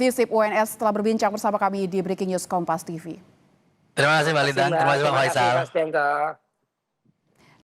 FISIP UNS, telah berbincang bersama kami di Breaking News Kompas TV. Terima kasih Mbak Linda, terima kasih Pak Faisal. Terima kasih Mas Septianto.